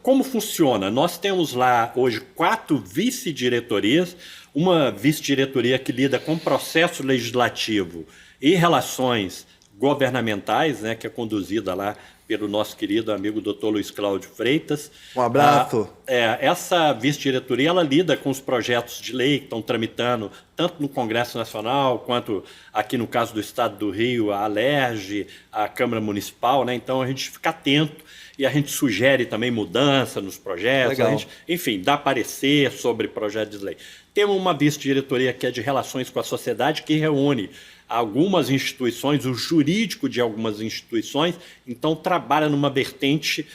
Como funciona? Nós temos lá hoje 4 vice-diretorias, uma vice-diretoria que lida com processo legislativo e relações governamentais, né, que é conduzida lá pelo nosso querido amigo Dr. Luiz Cláudio Freitas. Um abraço. Essa vice-diretoria ela lida com os projetos de lei que estão tramitando tanto no Congresso Nacional quanto aqui no caso do Estado do Rio, a Alerj, a Câmara Municipal, né? Então a gente fica atento e a gente sugere também mudança nos projetos, a gente, enfim, dá parecer sobre projetos de lei. Temos uma vice-diretoria que é de relações com a sociedade que reúne algumas instituições, o jurídico de algumas instituições, então trabalha numa vertente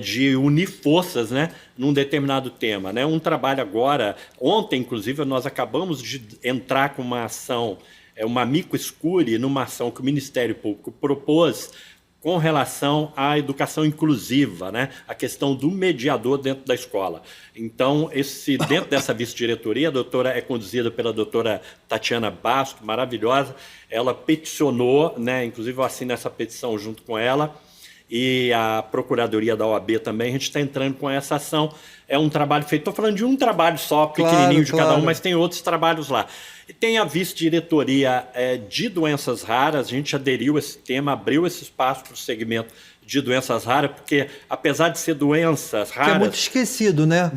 de unir forças, né, num determinado tema, né? Um trabalho agora, ontem inclusive nós acabamos de entrar com uma ação, uma amicus curiae, numa ação que o Ministério Público propôs com relação à educação inclusiva, né? A questão do mediador dentro da escola. Então, dentro dessa vice-diretoria, a doutora é conduzida pela doutora Tatiana Basto, maravilhosa. Ela peticionou, né? Inclusive eu assino essa petição junto com ela, e a Procuradoria da OAB também, a gente está entrando com essa ação. É um trabalho feito, estou falando de um trabalho só, pequenininho de cada um, mas tem outros trabalhos lá. E tem a vice-diretoria de doenças raras, a gente aderiu a esse tema, abriu esse espaço para o segmento de doenças raras, porque apesar de ser doenças raras... Que é muito esquecido, né?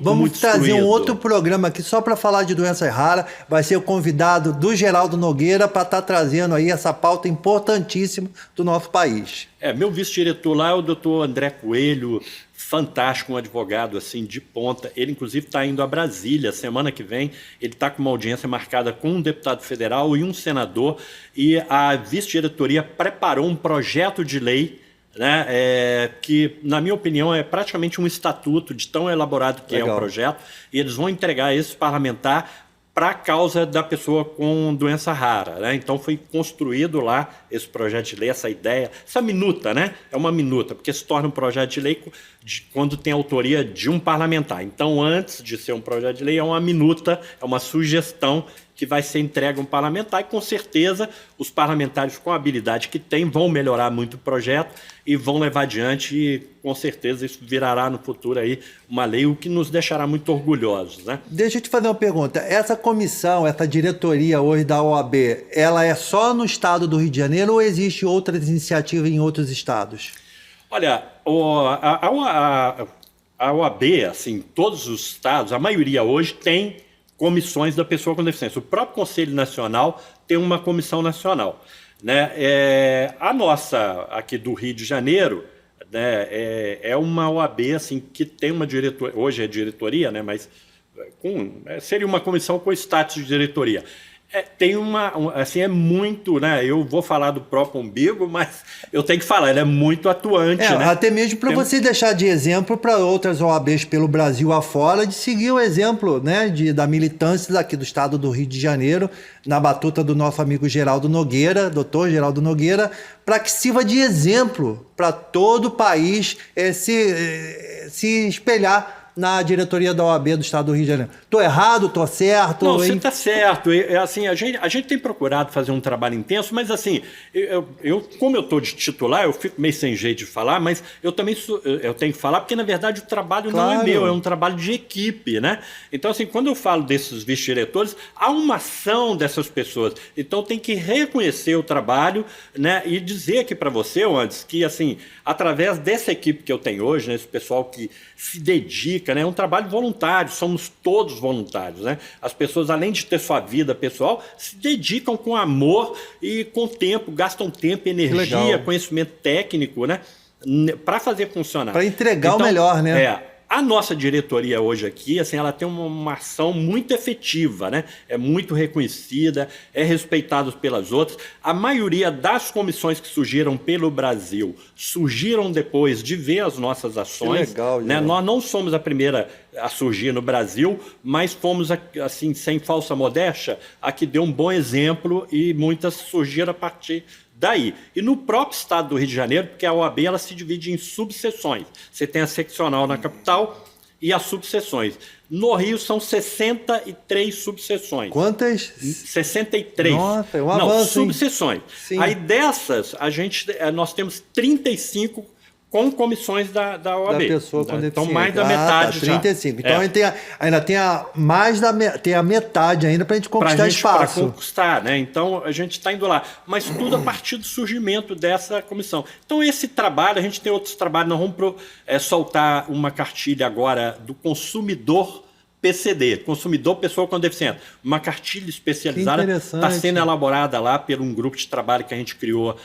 Vamos trazer excluído. Um outro programa aqui só para falar de doenças raras. Vai ser o convidado do Geraldo Nogueira para estar trazendo aí essa pauta importantíssima do nosso país. Meu vice-diretor lá é o doutor André Coelho, fantástico, um advogado assim de ponta. Ele inclusive está indo a Brasília semana que vem. Ele está com uma audiência marcada com um deputado federal e um senador, e a vice-diretoria preparou um projeto de lei, né, que, na minha opinião, é praticamente um estatuto de tão elaborado que Legal. é o projeto, e eles vão entregar esse parlamentar para a causa da pessoa com doença rara, né? Então foi construído lá esse projeto de lei, essa ideia, essa minuta, né? É uma minuta, porque se torna um projeto de lei quando tem autoria de um parlamentar. Então, antes de ser um projeto de lei, é uma minuta, é uma sugestão que vai ser entregue a um parlamentar, e com certeza os parlamentares com a habilidade que têm vão melhorar muito o projeto e vão levar adiante, e com certeza isso virará no futuro aí uma lei, o que nos deixará muito orgulhosos, né? Deixa eu te fazer uma pergunta. Essa comissão, essa diretoria hoje da OAB, ela é só no estado do Rio de Janeiro ou existe outras iniciativas em outros estados? Olha, a OAB, assim, todos os estados, a maioria hoje tem comissões da pessoa com deficiência. O próprio Conselho Nacional tem uma comissão nacional, né? A nossa, aqui do Rio de Janeiro, né, é uma OAB assim, que tem uma diretoria, hoje é diretoria, né, mas seria uma comissão com status de diretoria. Tem assim, é muito, né? Eu vou falar do próprio umbigo, mas eu tenho que falar, ele é muito atuante, né? Até mesmo para você deixar de exemplo para outras OABs pelo Brasil afora, de seguir o exemplo, né, da militância daqui do estado do Rio de Janeiro, na batuta do nosso amigo Geraldo Nogueira, doutor Geraldo Nogueira, para que sirva de exemplo para todo o país se espelhar na diretoria da OAB do estado do Rio de Janeiro. Estou errado, estou certo? Não, você está certo. Assim, a gente tem procurado fazer um trabalho intenso, mas assim, como eu estou de titular, eu fico meio sem jeito de falar, mas eu também eu tenho que falar, porque na verdade o trabalho não é meu, é um trabalho de equipe, né? Então, assim, quando eu falo desses vice-diretores, há uma ação dessas pessoas. Então, tem que reconhecer o trabalho, né, e dizer aqui para você, antes, que assim, através dessa equipe que eu tenho hoje, né, esse pessoal que se dedica, né, é um trabalho voluntário, somos todos voluntários, né? As pessoas, além de ter sua vida pessoal, se dedicam com amor e com tempo, gastam tempo, energia, conhecimento técnico, né, para fazer funcionar. Para entregar o melhor, né? A nossa diretoria hoje aqui, assim, ela tem uma ação muito efetiva, né? É muito reconhecida, é respeitada pelas outras. A maioria das comissões que surgiram pelo Brasil surgiram depois de ver as nossas ações. Que legal, né? Nós não somos a primeira a surgir no Brasil, mas fomos, assim, sem falsa modéstia, a que deu um bom exemplo e muitas surgiram a partir daí. E no próprio estado do Rio de Janeiro, porque a OAB ela se divide em subseções. Você tem a seccional na capital e as subseções. No Rio são 63 subseções. Quantas? 63. Nossa, é um avanço, subseções. Sim. Aí dessas, nós temos 35 com comissões da OAB. Da pessoa com deficiência. Então, mais da metade 35. Então, ainda tem a metade ainda para a gente conquistar espaço. Para conquistar, né? Então, a gente está indo lá. Mas tudo a partir do surgimento dessa comissão. Então, esse trabalho, a gente tem outros trabalhos. Nós vamos soltar uma cartilha agora do consumidor PCD, consumidor pessoa com deficiência. Uma cartilha especializada está sendo elaborada lá por um grupo de trabalho que a gente criou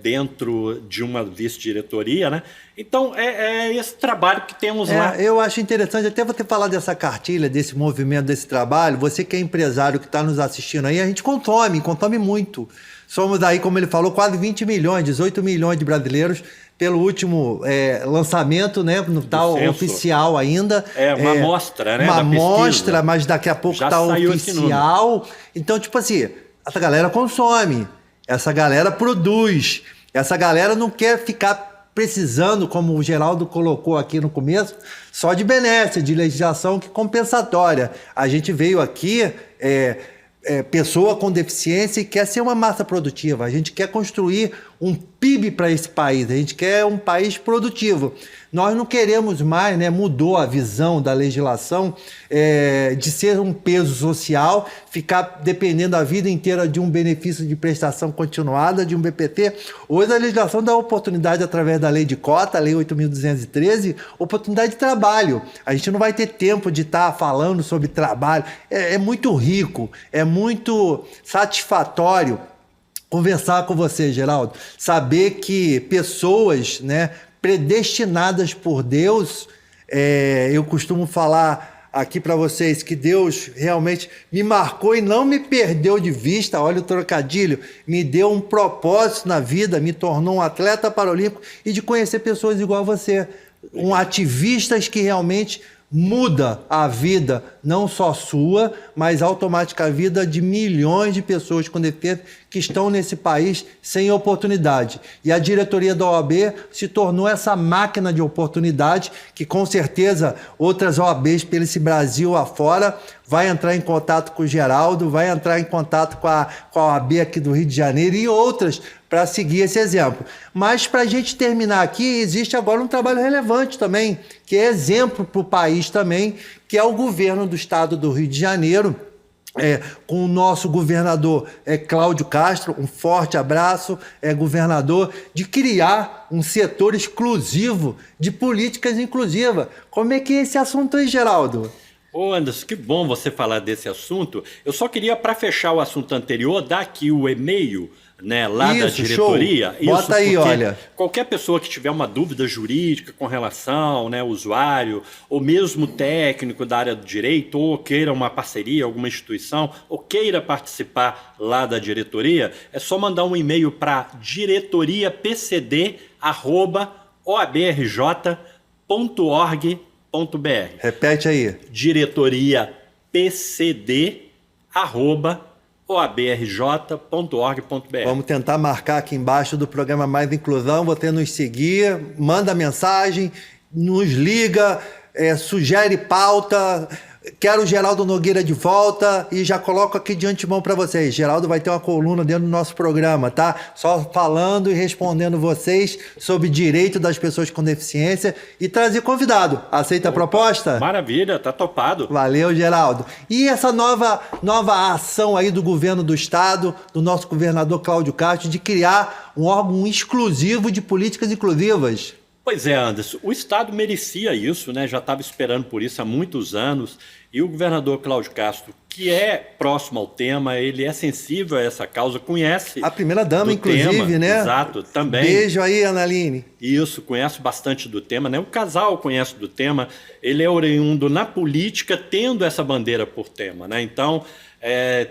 dentro de uma vice-diretoria, né? Então, é esse trabalho que temos lá. Eu acho interessante, até você falar dessa cartilha, desse movimento, desse trabalho. Você que é empresário, que está nos assistindo aí, a gente consome muito. Somos aí, como ele falou, quase 20 milhões, 18 milhões de brasileiros pelo último lançamento, né? Não está oficial ainda. Uma amostra, né? Uma amostra, mas daqui a pouco está oficial. Então, tipo assim, essa galera consome. Essa galera produz. Essa galera não quer ficar precisando, como o Geraldo colocou aqui no começo, só de benesse, de legislação que compensatória. A gente veio aqui, pessoa com deficiência, e quer ser uma massa produtiva. A gente quer construir um PIB para esse país. A gente quer um país produtivo. Nós não queremos mais, né? Mudou a visão da legislação de ser um peso social, ficar dependendo a vida inteira de um benefício de prestação continuada, de um BPT. Hoje a legislação dá oportunidade através da lei de cota, a lei 8.213, oportunidade de trabalho. A gente não vai ter tempo de estar falando sobre trabalho. É muito rico, é muito satisfatório conversar com você, Geraldo. Saber que pessoas, né, predestinadas por Deus, eu costumo falar aqui para vocês que Deus realmente me marcou e não me perdeu de vista. Olha o trocadilho, me deu um propósito na vida, me tornou um atleta paralímpico e de conhecer pessoas igual a você, ativistas que realmente muda a vida, não só sua, mas automaticamente a vida de milhões de pessoas com deficiência que estão nesse país sem oportunidade. E a diretoria da OAB se tornou essa máquina de oportunidade que, com certeza, outras OABs pelo esse Brasil afora vai entrar em contato com o Geraldo, vai entrar em contato com a OAB aqui do Rio de Janeiro e outras para seguir esse exemplo. Mas, para a gente terminar aqui, existe agora um trabalho relevante também, que é exemplo para o país também, que é o governo do estado do Rio de Janeiro, com o nosso governador Cláudio Castro, um forte abraço, governador, de criar um setor exclusivo de políticas inclusivas. Como é que é esse assunto aí, Geraldo? Ô Anderson, que bom você falar desse assunto. Eu só queria, para fechar o assunto anterior, dar aqui o e-mail, né, lá da diretoria. Show. Bota aí, olha. Qualquer pessoa que tiver uma dúvida jurídica com relação, né, usuário, ou mesmo técnico da área do direito, ou queira uma parceria, alguma instituição, ou queira participar lá da diretoria, é só mandar um e-mail para diretoriapcd@oabrj.org.br. Repete aí. diretoriapcd@oabrj.org.br. Vamos tentar marcar aqui embaixo do programa Mais Inclusão, você nos seguir, manda mensagem, nos liga, sugere pauta. Quero o Geraldo Nogueira de volta e já coloco aqui de antemão para vocês. Geraldo vai ter uma coluna dentro do nosso programa, tá? Só falando e respondendo vocês sobre direito das pessoas com deficiência e trazer convidado. Aceita a proposta? Maravilha, tá topado. Valeu, Geraldo. E essa nova ação aí do governo do estado, do nosso governador Cláudio Castro, de criar um órgão exclusivo de políticas inclusivas. Pois é, Anderson, o Estado merecia isso, né? Já estava esperando por isso há muitos anos, e o governador Cláudio Castro, que é próximo ao tema, ele é sensível a essa causa, conhece a primeira-dama, inclusive, tema, né? Exato, também. Beijo aí, Analine. Isso, conhece bastante do tema, né? O casal conhece do tema, ele é oriundo na política, tendo essa bandeira por tema, né? Então,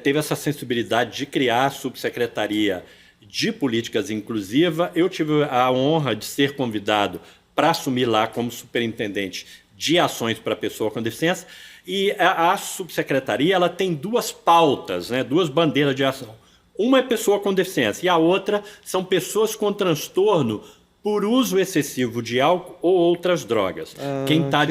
teve essa sensibilidade de criar a subsecretaria de políticas inclusivas. Eu tive a honra de ser convidado para assumir lá como superintendente de ações para pessoa com deficiência, e a subsecretaria ela tem duas pautas, né, duas bandeiras de ação. Uma é pessoa com deficiência e a outra são pessoas com transtorno por uso excessivo de álcool ou outras drogas. Quem está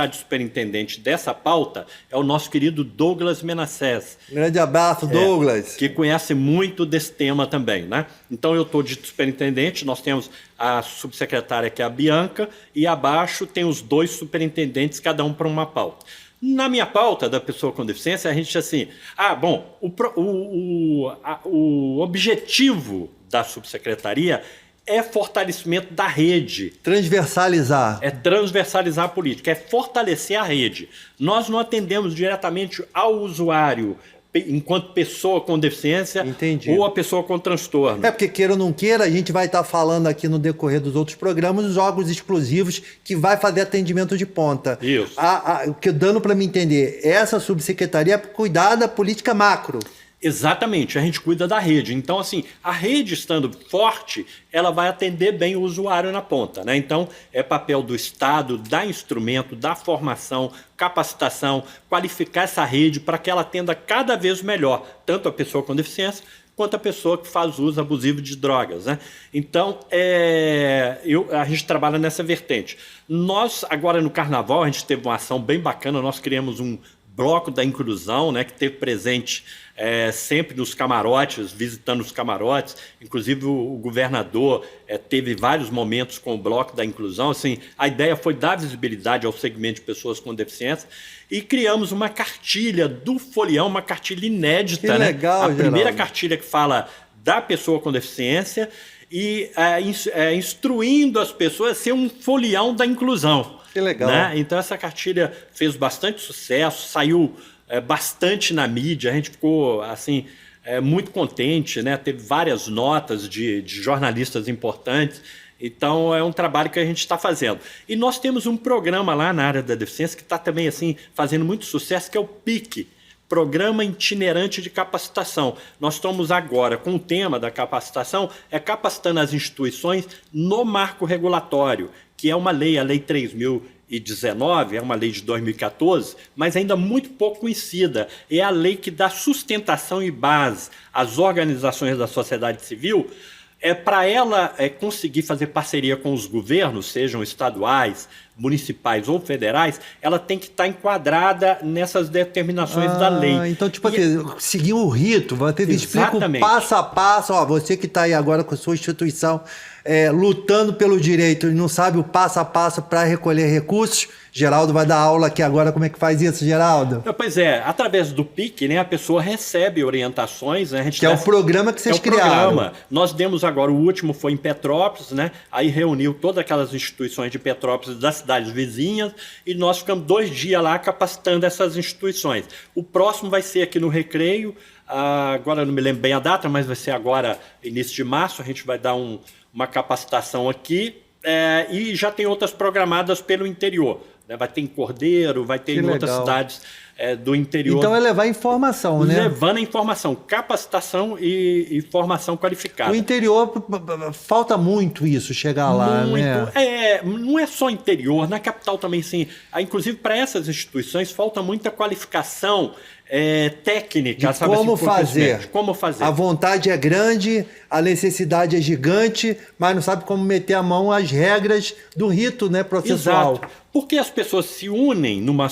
de superintendente dessa pauta é o nosso querido Douglas Menassés. Grande abraço, Douglas. Que conhece muito desse tema também, né? Então eu estou de superintendente, nós temos a subsecretária que é a Bianca e abaixo tem os dois superintendentes, cada um para uma pauta. Na minha pauta da pessoa com deficiência, a gente assim, o objetivo da subsecretaria é fortalecimento da rede. Transversalizar. É transversalizar a política, é fortalecer a rede. Nós não atendemos diretamente ao usuário enquanto pessoa com deficiência. Entendi. Ou a pessoa com transtorno. Porque queira ou não queira, a gente vai estar falando aqui no decorrer dos outros programas os órgãos exclusivos que vai fazer atendimento de ponta. Isso. O que dando para me entender, essa subsecretaria é cuidar da política macro. Exatamente, a gente cuida da rede. Então, assim, a rede estando forte, ela vai atender bem o usuário na ponta, né? Então, é papel do Estado, dar instrumento, dar formação, capacitação, qualificar essa rede para que ela atenda cada vez melhor, tanto a pessoa com deficiência quanto a pessoa que faz uso abusivo de drogas, né? Então, a gente trabalha nessa vertente. Nós, agora no Carnaval, a gente teve uma ação bem bacana, nós criamos um bloco da inclusão, né, que teve presente sempre nos camarotes, visitando os camarotes. Inclusive o governador teve vários momentos com o bloco da inclusão. Assim, a ideia foi dar visibilidade ao segmento de pessoas com deficiência e criamos uma cartilha do Folião, uma cartilha inédita. Que legal, né? A primeira Geraldo. cartilha que fala da pessoa com deficiência e instruindo as pessoas a ser um folião da inclusão. Que legal. Né? Então essa cartilha fez bastante sucesso, saiu bastante na mídia, a gente ficou assim muito contente, né? Teve várias notas de jornalistas importantes. Então é um trabalho que a gente está fazendo. E nós temos um programa lá na área da deficiência que está também assim fazendo muito sucesso, que é o PIC, Programa Itinerante de Capacitação. Nós estamos agora com o tema da capacitação, capacitando as instituições no marco regulatório, que é uma lei, a Lei 3.019, é uma lei de 2014, mas ainda muito pouco conhecida. É a lei que dá sustentação e base às organizações da sociedade civil, para ela conseguir fazer parceria com os governos, sejam estaduais, municipais ou federais, ela tem que estar enquadrada nessas determinações da lei. Então, tipo assim, seguir o rito, você explica o passo a passo, ó, você que está aí agora com a sua instituição lutando pelo direito e não sabe o passo a passo para recolher recursos, Geraldo vai dar aula aqui agora, como é que faz isso, Geraldo? Pois é, através do PIC, né, a pessoa recebe orientações, né, a gente que é o programa que vocês criaram. Programa. Nós demos agora, o último foi em Petrópolis, né, aí reuniu todas aquelas instituições de Petrópolis das cidades vizinhas e nós ficamos 2 dias lá capacitando essas instituições. O próximo vai ser aqui no Recreio, agora eu não me lembro bem a data, mas vai ser agora, início de março, a gente vai dar uma capacitação aqui e já tem outras programadas pelo interior. Vai ter em Cordeiro, vai ter em outras cidades do interior. Então é levar informação, né? Levando a informação, capacitação e formação qualificada. O interior, falta muito isso, chegar lá, né? Não é só interior, na capital também sim. Inclusive para essas instituições falta muita qualificação técnica. De como fazer. Como fazer. A vontade é grande, a necessidade é gigante, mas não sabe como meter a mão às regras do rito, né, processual. Exato. Porque as pessoas se unem numa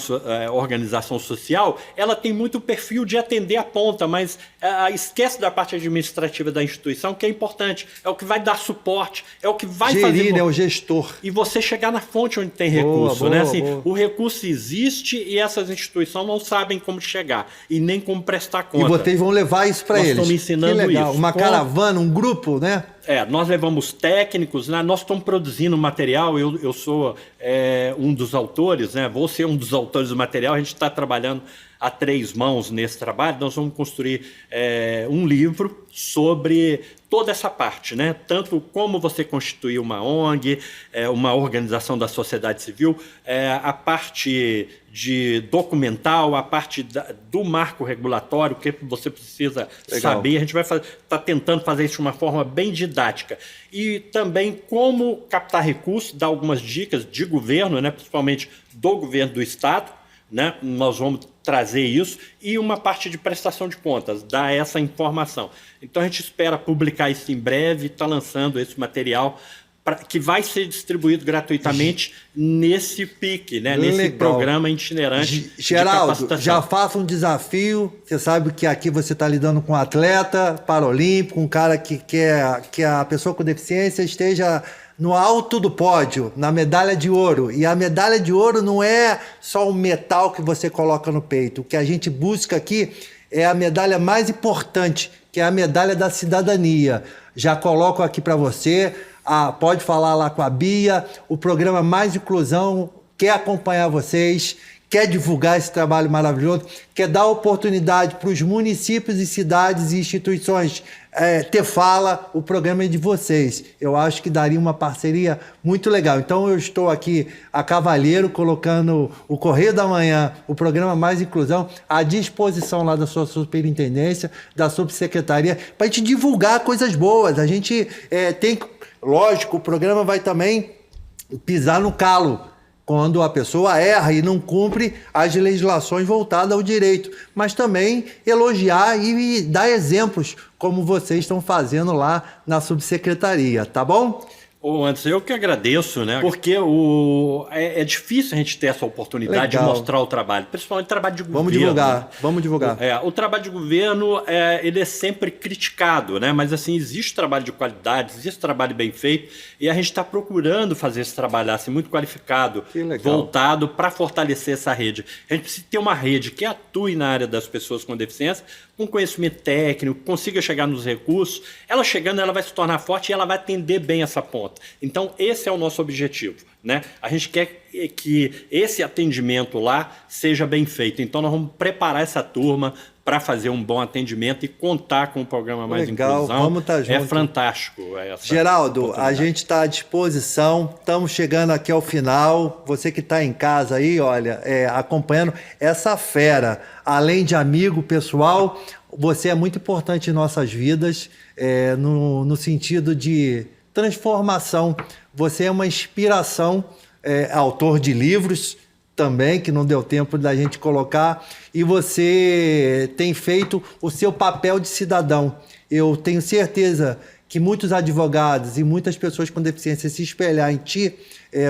organização social, ela tem muito perfil de atender a ponta, mas esquece da parte administrativa da instituição, que é importante. É o que vai dar suporte, é o que vai fazer... né, o gestor. E você chegar na fonte onde tem recurso, né? Assim, o recurso existe e essas instituições não sabem como chegar e nem como prestar conta. E vocês vão levar isso para eles. Nós estamos ensinando isso. Uma caravana, um grupo, né? Nós levamos técnicos, né? Nós estamos produzindo material, eu sou um dos autores, né? Vou ser um dos autores do material, a gente está trabalhando a 3 mãos nesse trabalho, nós vamos construir um livro sobre toda essa parte, né? Tanto como você constituir uma ONG, uma organização da sociedade civil, a parte de documental, a parte do marco regulatório, o que você precisa saber. A gente vai tá tentando fazer isso de uma forma bem didática. E também como captar recursos, dar algumas dicas de governo, né? Principalmente do governo do Estado, né? Nós vamos trazer isso e uma parte de prestação de contas, dar essa informação. Então a gente espera publicar isso em breve, está lançando esse material que vai ser distribuído gratuitamente nesse PIC, né? Nesse programa itinerante. Geraldo, já faça um desafio. Você sabe que aqui você está lidando com um atleta paralímpico, um cara que quer que a pessoa com deficiência esteja no alto do pódio, na medalha de ouro. E a medalha de ouro não é só o metal que você coloca no peito. O que a gente busca aqui é a medalha mais importante, que é a medalha da cidadania. Já coloco aqui para você, pode falar lá com a Bia, o programa Mais Inclusão quer acompanhar vocês, quer divulgar esse trabalho maravilhoso, quer dar oportunidade para os municípios e cidades e instituições ter fala, o programa é de vocês. Eu acho que daria uma parceria muito legal. Então eu estou aqui a cavalheiro, colocando o Correio da Manhã, o programa Mais Inclusão, à disposição lá da sua superintendência, da subsecretaria, para a gente divulgar coisas boas. A gente tem, lógico, o programa vai também pisar no calo, quando a pessoa erra e não cumpre as legislações voltadas ao direito, mas também elogiar e dar exemplos, como vocês estão fazendo lá na subsecretaria, tá bom? Anderson, eu que agradeço, né? Porque é difícil a gente ter essa oportunidade de mostrar o trabalho, principalmente o trabalho de governo. Vamos divulgar. O trabalho de governo, ele é sempre criticado, né? Mas assim, existe trabalho de qualidade, existe trabalho bem feito, e a gente está procurando fazer esse trabalho assim, muito qualificado, voltado para fortalecer essa rede. A gente precisa ter uma rede que atue na área das pessoas com deficiência, com conhecimento técnico, consiga chegar nos recursos. Ela chegando, ela vai se tornar forte e ela vai atender bem essa ponta. Então, esse é o nosso objetivo, né? A gente quer que esse atendimento lá seja bem feito. Então, nós vamos preparar essa turma para fazer um bom atendimento e contar com o programa Mais Inclusão. Vamos estar juntos. É fantástico. Geraldo, a gente está à disposição, estamos chegando aqui ao final. Você que está em casa aí, olha, acompanhando essa fera, além de amigo pessoal, você é muito importante em nossas vidas, no sentido de transformação. Você é uma inspiração, autor de livros também, que não deu tempo da gente colocar, e você tem feito o seu papel de cidadão. Eu tenho certeza que muitos advogados e muitas pessoas com deficiência se espelhar em ti,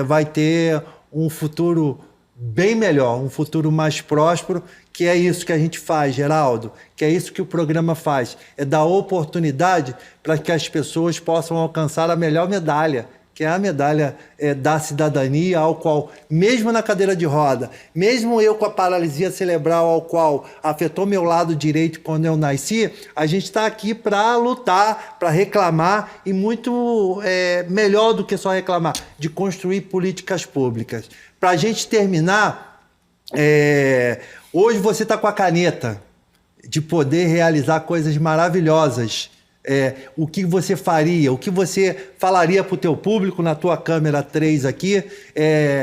vai ter um futuro bem melhor, um futuro mais próspero, que é isso que a gente faz, Geraldo, que é isso que o programa faz, é dar oportunidade para que as pessoas possam alcançar a melhor medalha, que é a medalha da cidadania, ao qual, mesmo na cadeira de roda, mesmo eu com a paralisia cerebral, ao qual afetou meu lado direito quando eu nasci, a gente está aqui para lutar, para reclamar, e muito melhor do que só reclamar, de construir políticas públicas. Para a gente terminar, hoje você está com a caneta de poder realizar coisas maravilhosas. O que você faria, o que você falaria para o teu público na tua câmera 3 aqui,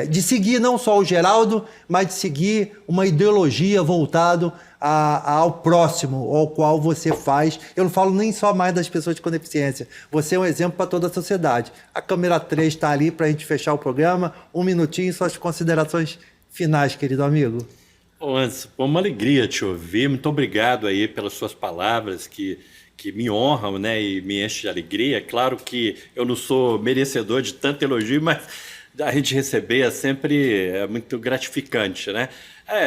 de seguir não só o Geraldo, mas de seguir uma ideologia voltada ao próximo, ao qual você faz. Eu não falo nem só mais das pessoas com deficiência, você é um exemplo para toda a sociedade. A câmera 3 está ali para a gente fechar o programa. 1 minutinho, suas considerações finais, querido amigo. Anderson, uma alegria te ouvir, muito obrigado aí pelas suas palavras que me honram, né, e me enchem de alegria. Claro que eu não sou merecedor de tanto elogio, mas a gente receber é sempre muito gratificante, né?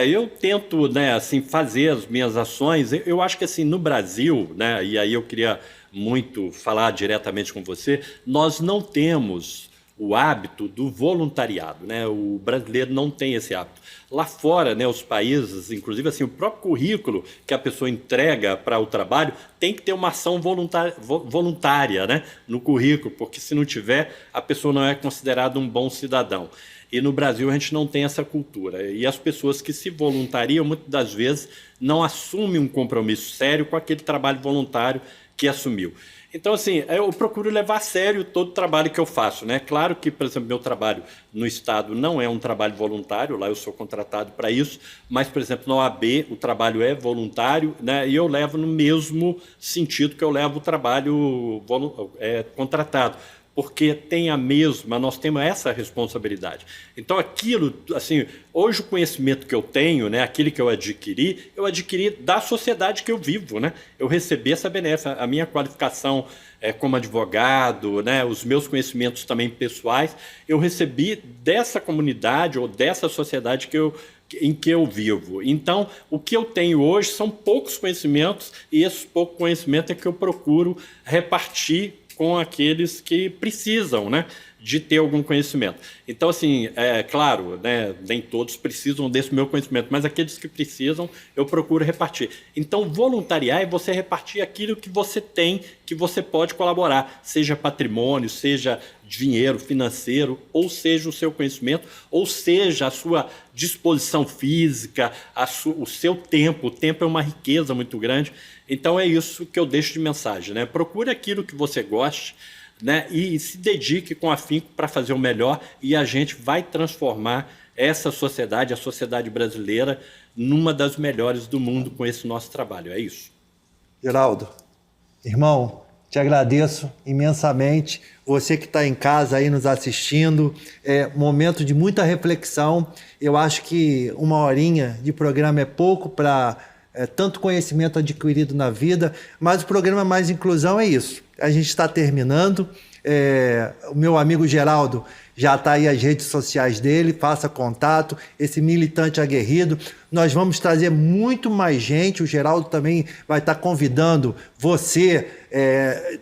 Eu tento, né, assim, fazer as minhas ações. Eu acho que assim, no Brasil, né, e aí eu queria muito falar diretamente com você, nós não temos o hábito do voluntariado, né? O brasileiro não tem esse hábito. Lá fora, né, os países, inclusive assim, o próprio currículo que a pessoa entrega para o trabalho tem que ter uma ação voluntária, né, no currículo, porque se não tiver, a pessoa não é considerada um bom cidadão. E no Brasil a gente não tem essa cultura. E as pessoas que se voluntariam, muitas das vezes, não assumem um compromisso sério com aquele trabalho voluntário que assumiu. Então, assim, eu procuro levar a sério todo o trabalho que eu faço, né? Claro que, por exemplo, meu trabalho no Estado não é um trabalho voluntário, lá eu sou contratado para isso, mas, por exemplo, na OAB o trabalho é voluntário, né? E eu levo no mesmo sentido que eu levo o trabalho contratado, porque nós temos essa responsabilidade. Então, aquilo, assim, hoje o conhecimento que eu tenho, né, aquele que eu adquiri da sociedade que eu vivo, né? Eu recebi essa benéfica, a minha qualificação como advogado, né, os meus conhecimentos também pessoais, eu recebi dessa comunidade ou dessa sociedade em que eu vivo. Então, o que eu tenho hoje são poucos conhecimentos, e esses poucos conhecimentos é que eu procuro repartir com aqueles que precisam, né, de ter algum conhecimento. Então, assim, claro, né, nem todos precisam desse meu conhecimento, mas aqueles que precisam, eu procuro repartir. Então, voluntariar é você repartir aquilo que você tem, que você pode colaborar, seja patrimônio, seja dinheiro financeiro, ou seja o seu conhecimento, ou seja a sua disposição física, o seu tempo. O tempo é uma riqueza muito grande. Então é isso que eu deixo de mensagem, né? Procure aquilo que você goste, né, e se dedique com afinco para fazer o melhor, e a gente vai transformar essa sociedade, a sociedade brasileira, numa das melhores do mundo com esse nosso trabalho. É isso. Geraldo, irmão, te agradeço imensamente. Você que está em casa aí nos assistindo, momento de muita reflexão. Eu acho que 1 horinha de programa é pouco para tanto conhecimento adquirido na vida, mas o programa Mais Inclusão é isso. A gente está terminando. O meu amigo Geraldo já está aí as redes sociais dele, faça contato, esse militante aguerrido. Nós vamos trazer muito mais gente, o Geraldo também vai estar convidando você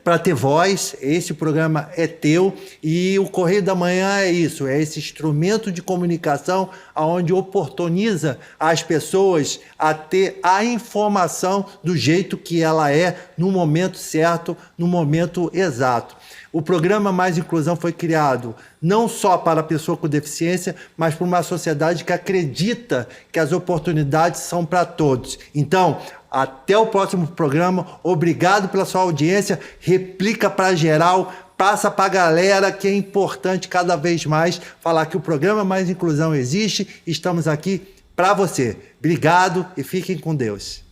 para ter voz. Esse programa é teu, e o Correio da Manhã é isso, é esse instrumento de comunicação onde oportuniza as pessoas a ter a informação do jeito que ela é, no momento certo, no momento exato. O programa Mais Inclusão foi criado não só para a pessoa com deficiência, mas para uma sociedade que acredita que as oportunidades são para todos. Então, até o próximo programa. Obrigado pela sua audiência. Replica para geral, passa para a galera, que é importante cada vez mais falar que o programa Mais Inclusão existe. Estamos aqui para você. Obrigado e fiquem com Deus.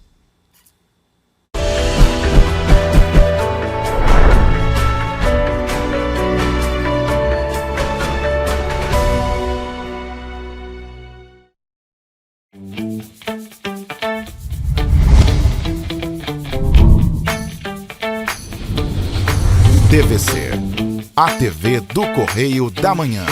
TVC, a TV do Correio da Manhã.